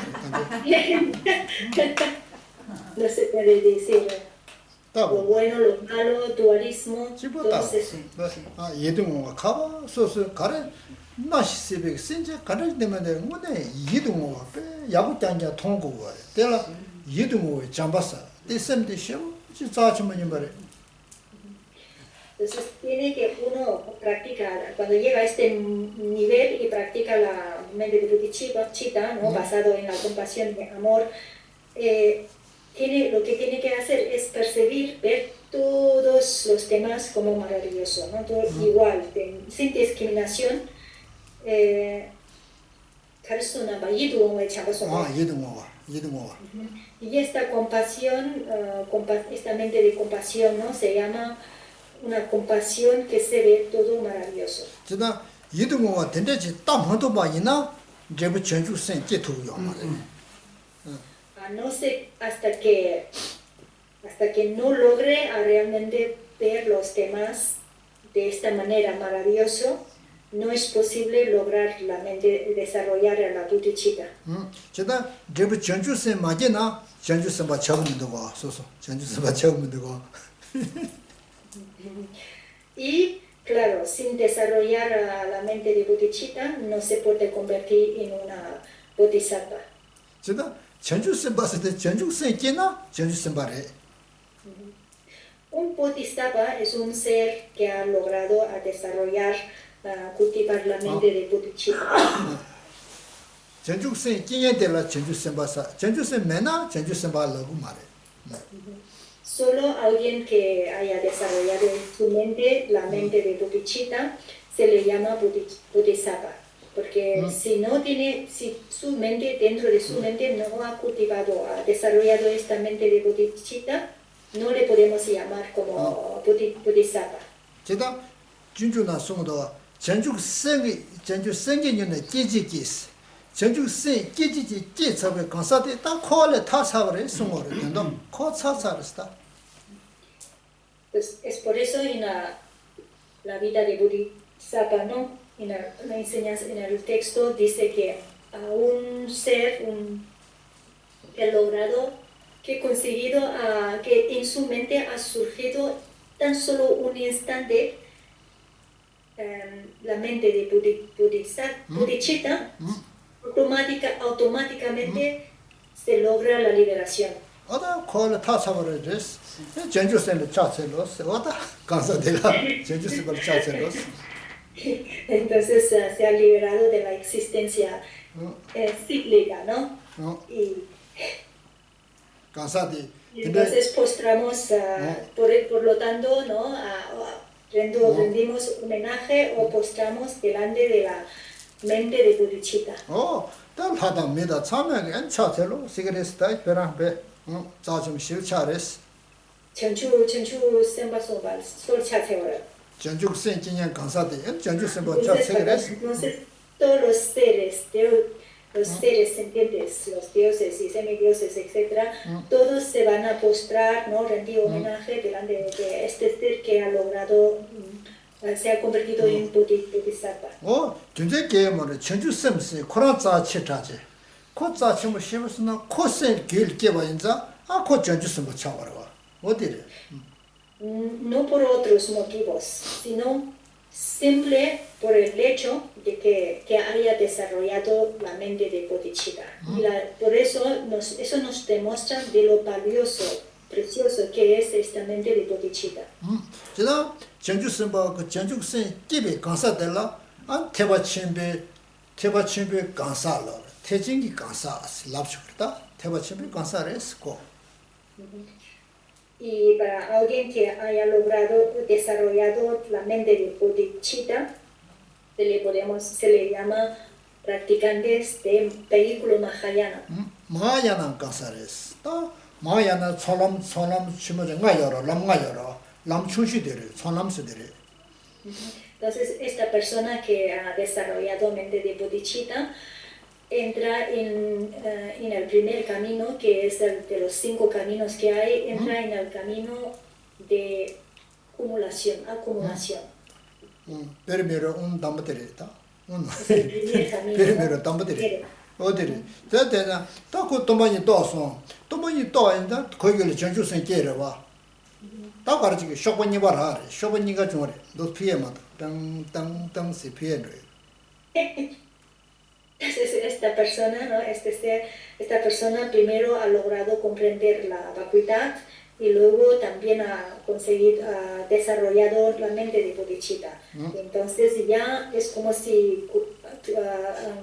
No se puede decir lo bueno, lo malo, dualismo, todo eso. 예동호가 가봐 소소 가래 나시세베 신제 가래 때문에 뭐네 예동호가 야부장자 통고가 때라 예동호 잠바사 데sem데 쇼 지자치면 말에. Entonces tiene que uno practicar, cuando llega a este nivel y practica la mente de bodhicitta, ¿no? Basado en la compasión y amor, lo que tiene que hacer es percibir, ver todos los temas como maravilloso, ¿no? Todo igual, sin discriminación. Y esta compasión, esta mente de compasión, ¿no? Se llama una compasión que se ve todo maravilloso. No sé, hasta que no logre realmente ver los temas de esta manera maravilloso, no es posible lograr la mente, desarrollar la bodhicitta. Y claro, sin desarrollar la mente de bodhicitta no se puede convertir en una bodhisattva. Un bodhisattva es un ser que ha logrado desarrollar, cultivar la mente de bodhicitta. Solo alguien que haya desarrollado en su mente la mente de bodhicitta se le llama bodhisattva. Porque si su mente, dentro de su mente, no ha cultivado, ha desarrollado esta mente de bodhicitta, no le podemos llamar como bodhisattva. Pues es por eso en la vida de bodhisattva, ¿no? En la enseñanza, en el texto dice que a un ser, el logrado, que ha conseguido, que en su mente ha surgido tan solo un instante la mente de bodhicitta, automáticamente se logra la liberación. Entonces se ha liberado de la existencia cíclica, ¿no? Y entonces postramos, por lo tanto, ¿no? Rendimos homenaje o postramos delante de la mente de bodhicitta. Chenchu semba sobal, sol chateora. Entonces todos los seres los seres sintientes, los dioses y semidioses, etc., todos se van a postrar, ¿no? Rendir homenaje delante de este ser que ha logrado, se ha convertido en bodhisattva. 진짜 게임을 전주 쌤스 코로나 치타지. 코자 치면 시부스나 코세 길 깨봐 인자 코 전주 쌤 차버려. 어디래? No por otros motivos, sino simple por el hecho de que haya desarrollado la mente de bodhicitta. Por eso nos demuestra de lo valioso, precioso que es esta mente de bodhicitta. 제가 전주 쌤바 그 전주 쌤 집에 강사들라 안 태바침배 강사라. 태진기 강사 랍쇼다. 태바침배 강사레스고. Y para alguien que haya logrado desarrollado la mente de bodhicitta, se le llama practicantes de vehículo Mahayana. Mahayana 강사레스. 또 Mahayana 소람 치면가 열어 람가 열어 람 출시되래 소람스되래. Entonces esta persona que ha desarrollado mente de bodhicitta entra en el primer camino, que es el de los 5 caminos que hay, entra en el camino de acumulación. Primero un 담보들이다. Es el primer camino. Primero 담보들이. 어디래? 대대나 딱그 도만이 떠서 도만이 떠인다 거기를 전주선 깨려 봐. 딱 가르치기 쇼번이 봐라. 쇼번이가 좋으래. 너 피해만 땅땅땅 피해래. Entonces esta persona, ¿no? Esta persona primero ha logrado comprender la vacuidad y luego también ha desarrollado la mente de bodhicitta. Entonces ya es como si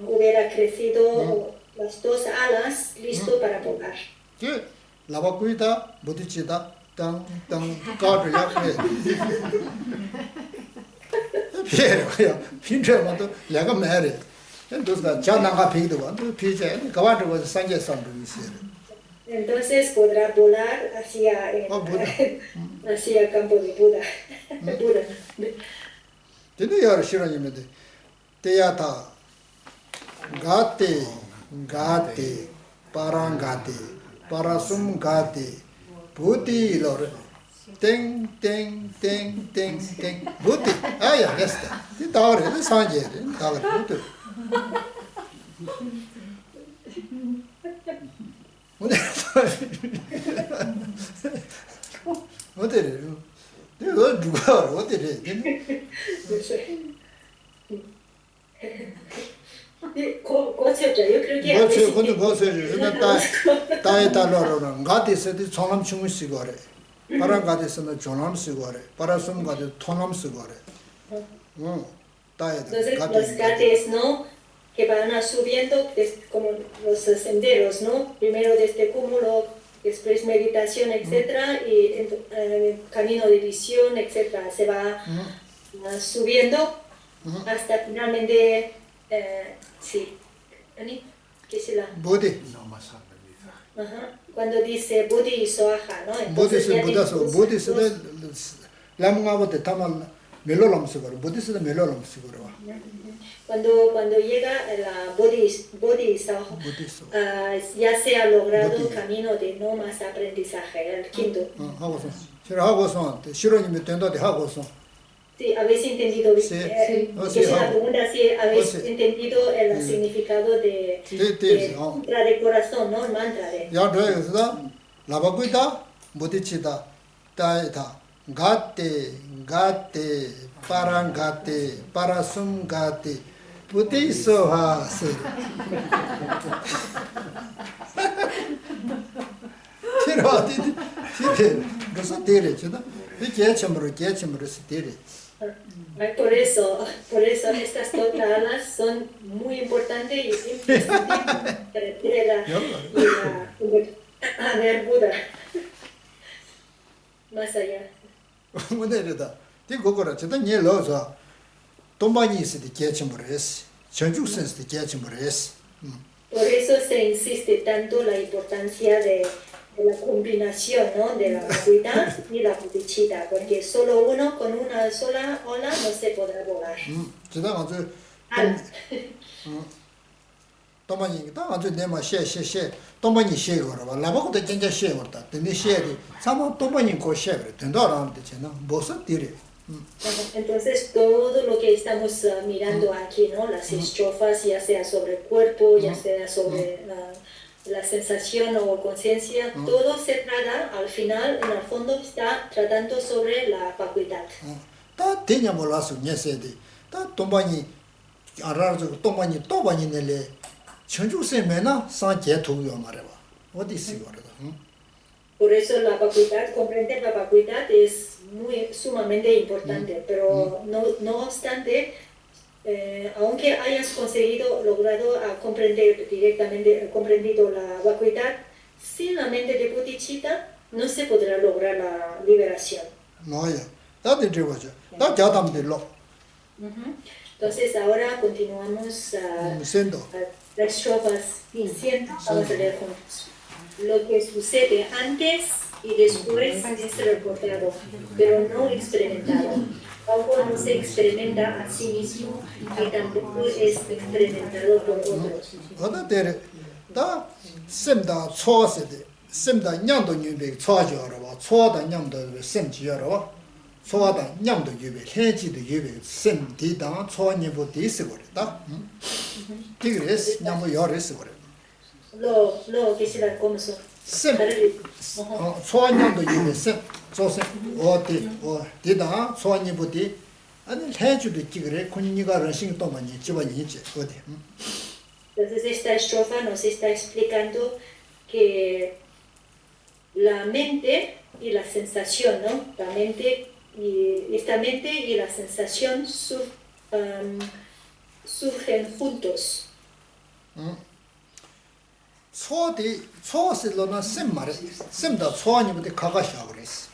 hubiera crecido las 2 alas listo para volar. La vacuidad, bodhicitta, 땅땅 가를 약해. 피해요. 핀트만도 내가 말해. Entonces, entonces podrá volar hacia el campo de Buda. Tiene ya Shiranimede. Teata Gate, Parangate, Parasum Gate, Buddhi Lore. Ting. Buddhi. Ah, yeah, yes. The tower is Sanjay. Tower. 어디래? 내가 누가 어디래? Yo creo que a veces 따에 달러로는 가디스도 총람 충을 쓰고 그래. 바람 가디스는 종람 쓰고 그래. 바람숨 가디 토남 쓰고 그래. Entonces los gates, ¿no? Que van subiendo como los senderos, ¿no? Primero desde cúmulo, después meditación, etc. Y camino de visión, etc. Se va subiendo hasta finalmente, sí. ¿Qué es la? Bodhi. Cuando dice Bodhi y Soaha, ¿no? Entonces, Bodhi es Lamngavote tamal melólam seguro. Bodhi es melólam seguro. Cuando llega la Bodhi Soaha, ya se ha logrado un camino de no más aprendizaje, el quinto. Sí, habéis entendido, la pregunta si habéis entendido el significado de mantra de corazón, ¿no? El mantra de. Ya no la vacuidad, bodhicitta, taeta, gate, parangate, parasum gate, bodhisoha. No se tire, ¿no? Por eso estas 2 alas son muy importantes y imprescindibles para ver Buda. Más allá. Por eso se insiste tanto la importancia de la combinación, ¿no? De la vacuidad y la bodhicitta, porque solo uno con una sola ola no se podrá volar. 도마니 다 아주 내마 셰셰셰 도마니 셰거라 라바고도 진짜 셰거다 근데 셰디 사모 도마니 고 셰거라 된다라는데 제가 무슨 딜이 Entonces, todo lo que estamos mirando aquí, ¿no? Las estrofas, ya sea sobre el cuerpo, ya sea sobre la sensación o conciencia, todo se trata, al final, en el fondo, está tratando sobre la vacuidad. 다 되냐 몰라서 녀세디 다 도마니 알아서 도마니 내래 천주세메나 산제토요 말해봐 어디 쓰거라 Por eso la vacuidad, comprender la vacuidad es sumamente importante, pero no obstante, aunque hayas logrado comprender directamente, comprendido la vacuidad, sin la mente de bodhicitta no se podrá lograr la liberación. No, ya. Entonces ahora continuamos a las estrofas 100, vamos a leer juntos. Lo que sucede antes y después es recordado, pero no experimentado. Algo no se experimenta a sí mismo y tampoco es experimentado por otros. Lo que se da como son. 셈, 소환량도 유배 셈, 조셈, 디다 소환이부디 아니 해주도 기그래 군니가 러싱 또 많이 집어니 있지 어디. Entonces esta estrofa nos está explicando que la mente y la sensación, ¿no? Esta mente y la sensación surgen juntos. 소스로는 셈 말해. 셈다 소환이부터 가가셔 그랬어.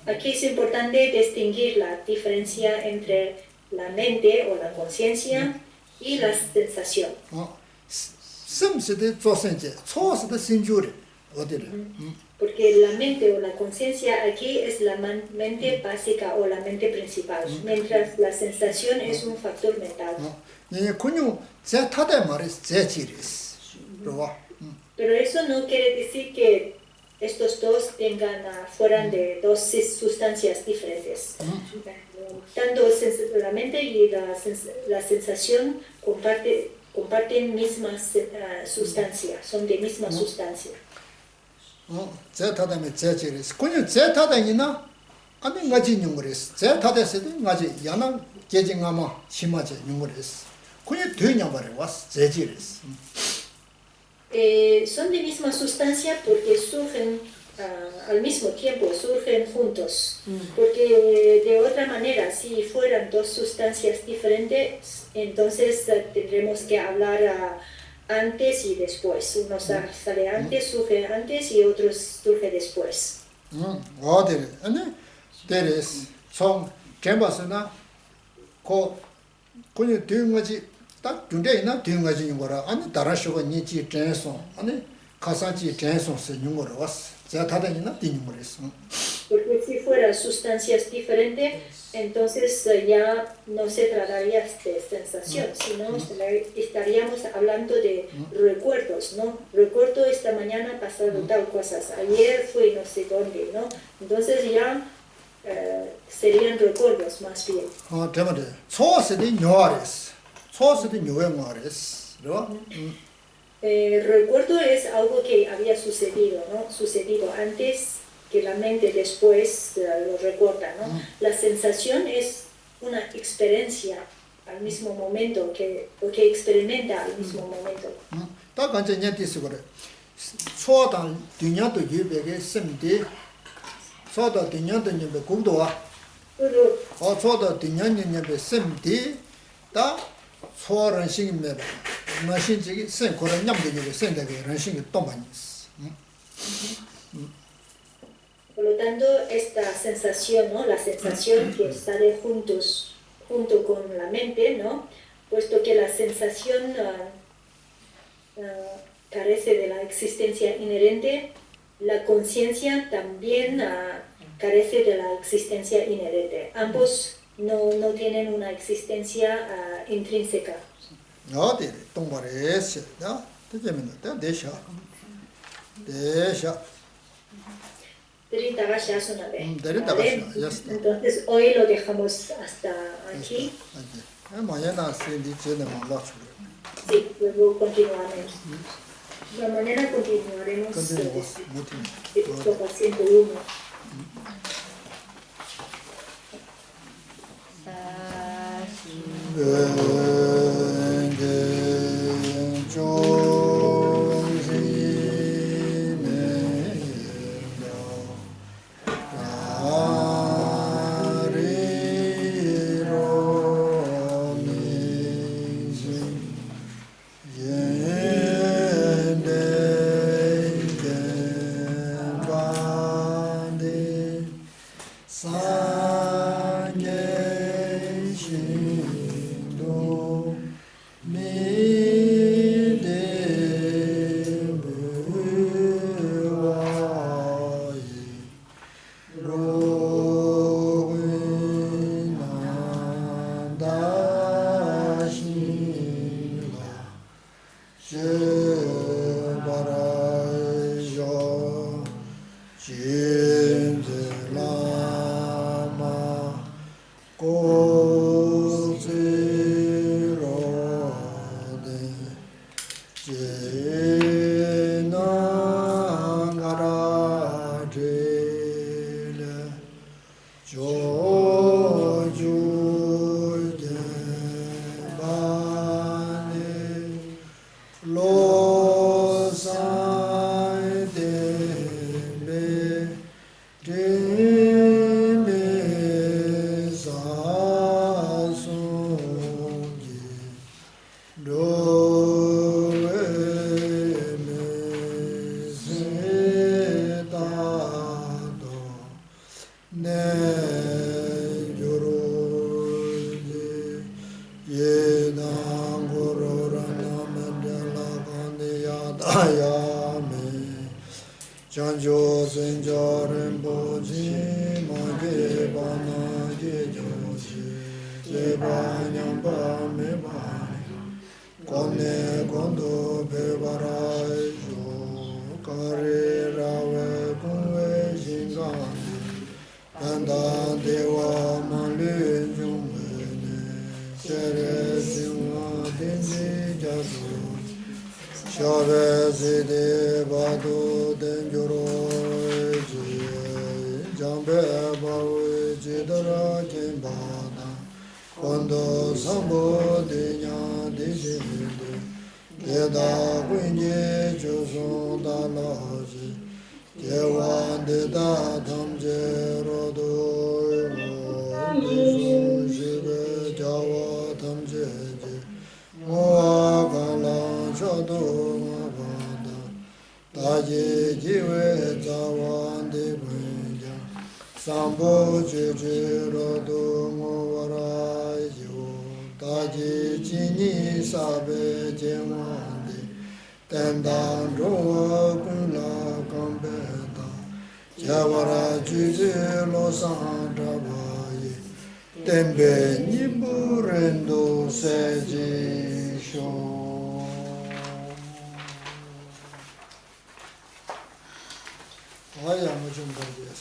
Aquí es importante distinguir la diferencia entre la mente o la conciencia y la sensación. 셈스도 조선제, 소스도 신주래. 어디래? Porque la mente o la conciencia aquí es la mente básica o la mente principal, mientras la sensación es un factor mental. 근육 제 타대 말이 제 지리스. Pero eso no quiere decir que estos dos fueran de dos sustancias diferentes. Tanto la mente y la sensación comparten misma sustancia, son de misma sustancia. 제타다면 제지리스. 근육 제타다니나 아니 가지 용거리스. 제타다세도 가지 야나 계징아마 심하지 용거리스. 근육 되냐 말해 왔어. 제지리스. Son de misma sustancia porque surgen al mismo tiempo, surgen juntos. Porque de otra manera, si fueran dos sustancias diferentes, entonces tendremos que hablar antes y después. Uno sale antes, surge antes y otros surge después. 어디래? 아니, 데레스. 총 gem바스나 그냥 되는 거지. 딱 준대 있나 되는 거지 거라. 아니 다라쇼가 니지 전송. 아니 가산지 전송 쓰는 거라 왔어. 제가 다다니나 되는 거랬어. Porque si fueran sustancias diferentes, entonces ya no se trataría de sensación, sino estaríamos hablando de recuerdos, ¿no? Recuerdo esta mañana pasado tal cosas, ayer fui no sé dónde, ¿no? Entonces ya serían recuerdos más bien. 때문에 소스도 뇨아레스. 소스도 뇨에마레스. ¿No? Recuerdo es algo que había sucedido, ¿no? Sucedido antes que la mente después lo recuerda, ¿no? La sensación es una experiencia al mismo momento, o que experimenta al mismo momento. 딱 간제 녀티스 그래. 소단 뒤냐도 유베게 셈디. 소다 뒤냐도 유베 공도와. 소다 뒤냐냐베 셈디. 다 소런 신메. 마신지기 셈 고런 냠도 유베 셈데게 런신이 또 많이 있어. Por lo tanto, esta sensación, ¿no? La sensación que sale junto con la mente, ¿no? Puesto que la sensación carece de la existencia inherente, la conciencia también carece de la existencia inherente. Ambos no tienen una existencia intrínseca. No, dire, tombarese, ¿no? Te llaman, te deja. Deja. Derita ya son Derita ya está. Entonces hoy lo dejamos hasta aquí. Mañana sí, dice de Malacho. Sí, luego continuaremos. La mañana continuaremos el paciente 1. Vaya, mucho gracias.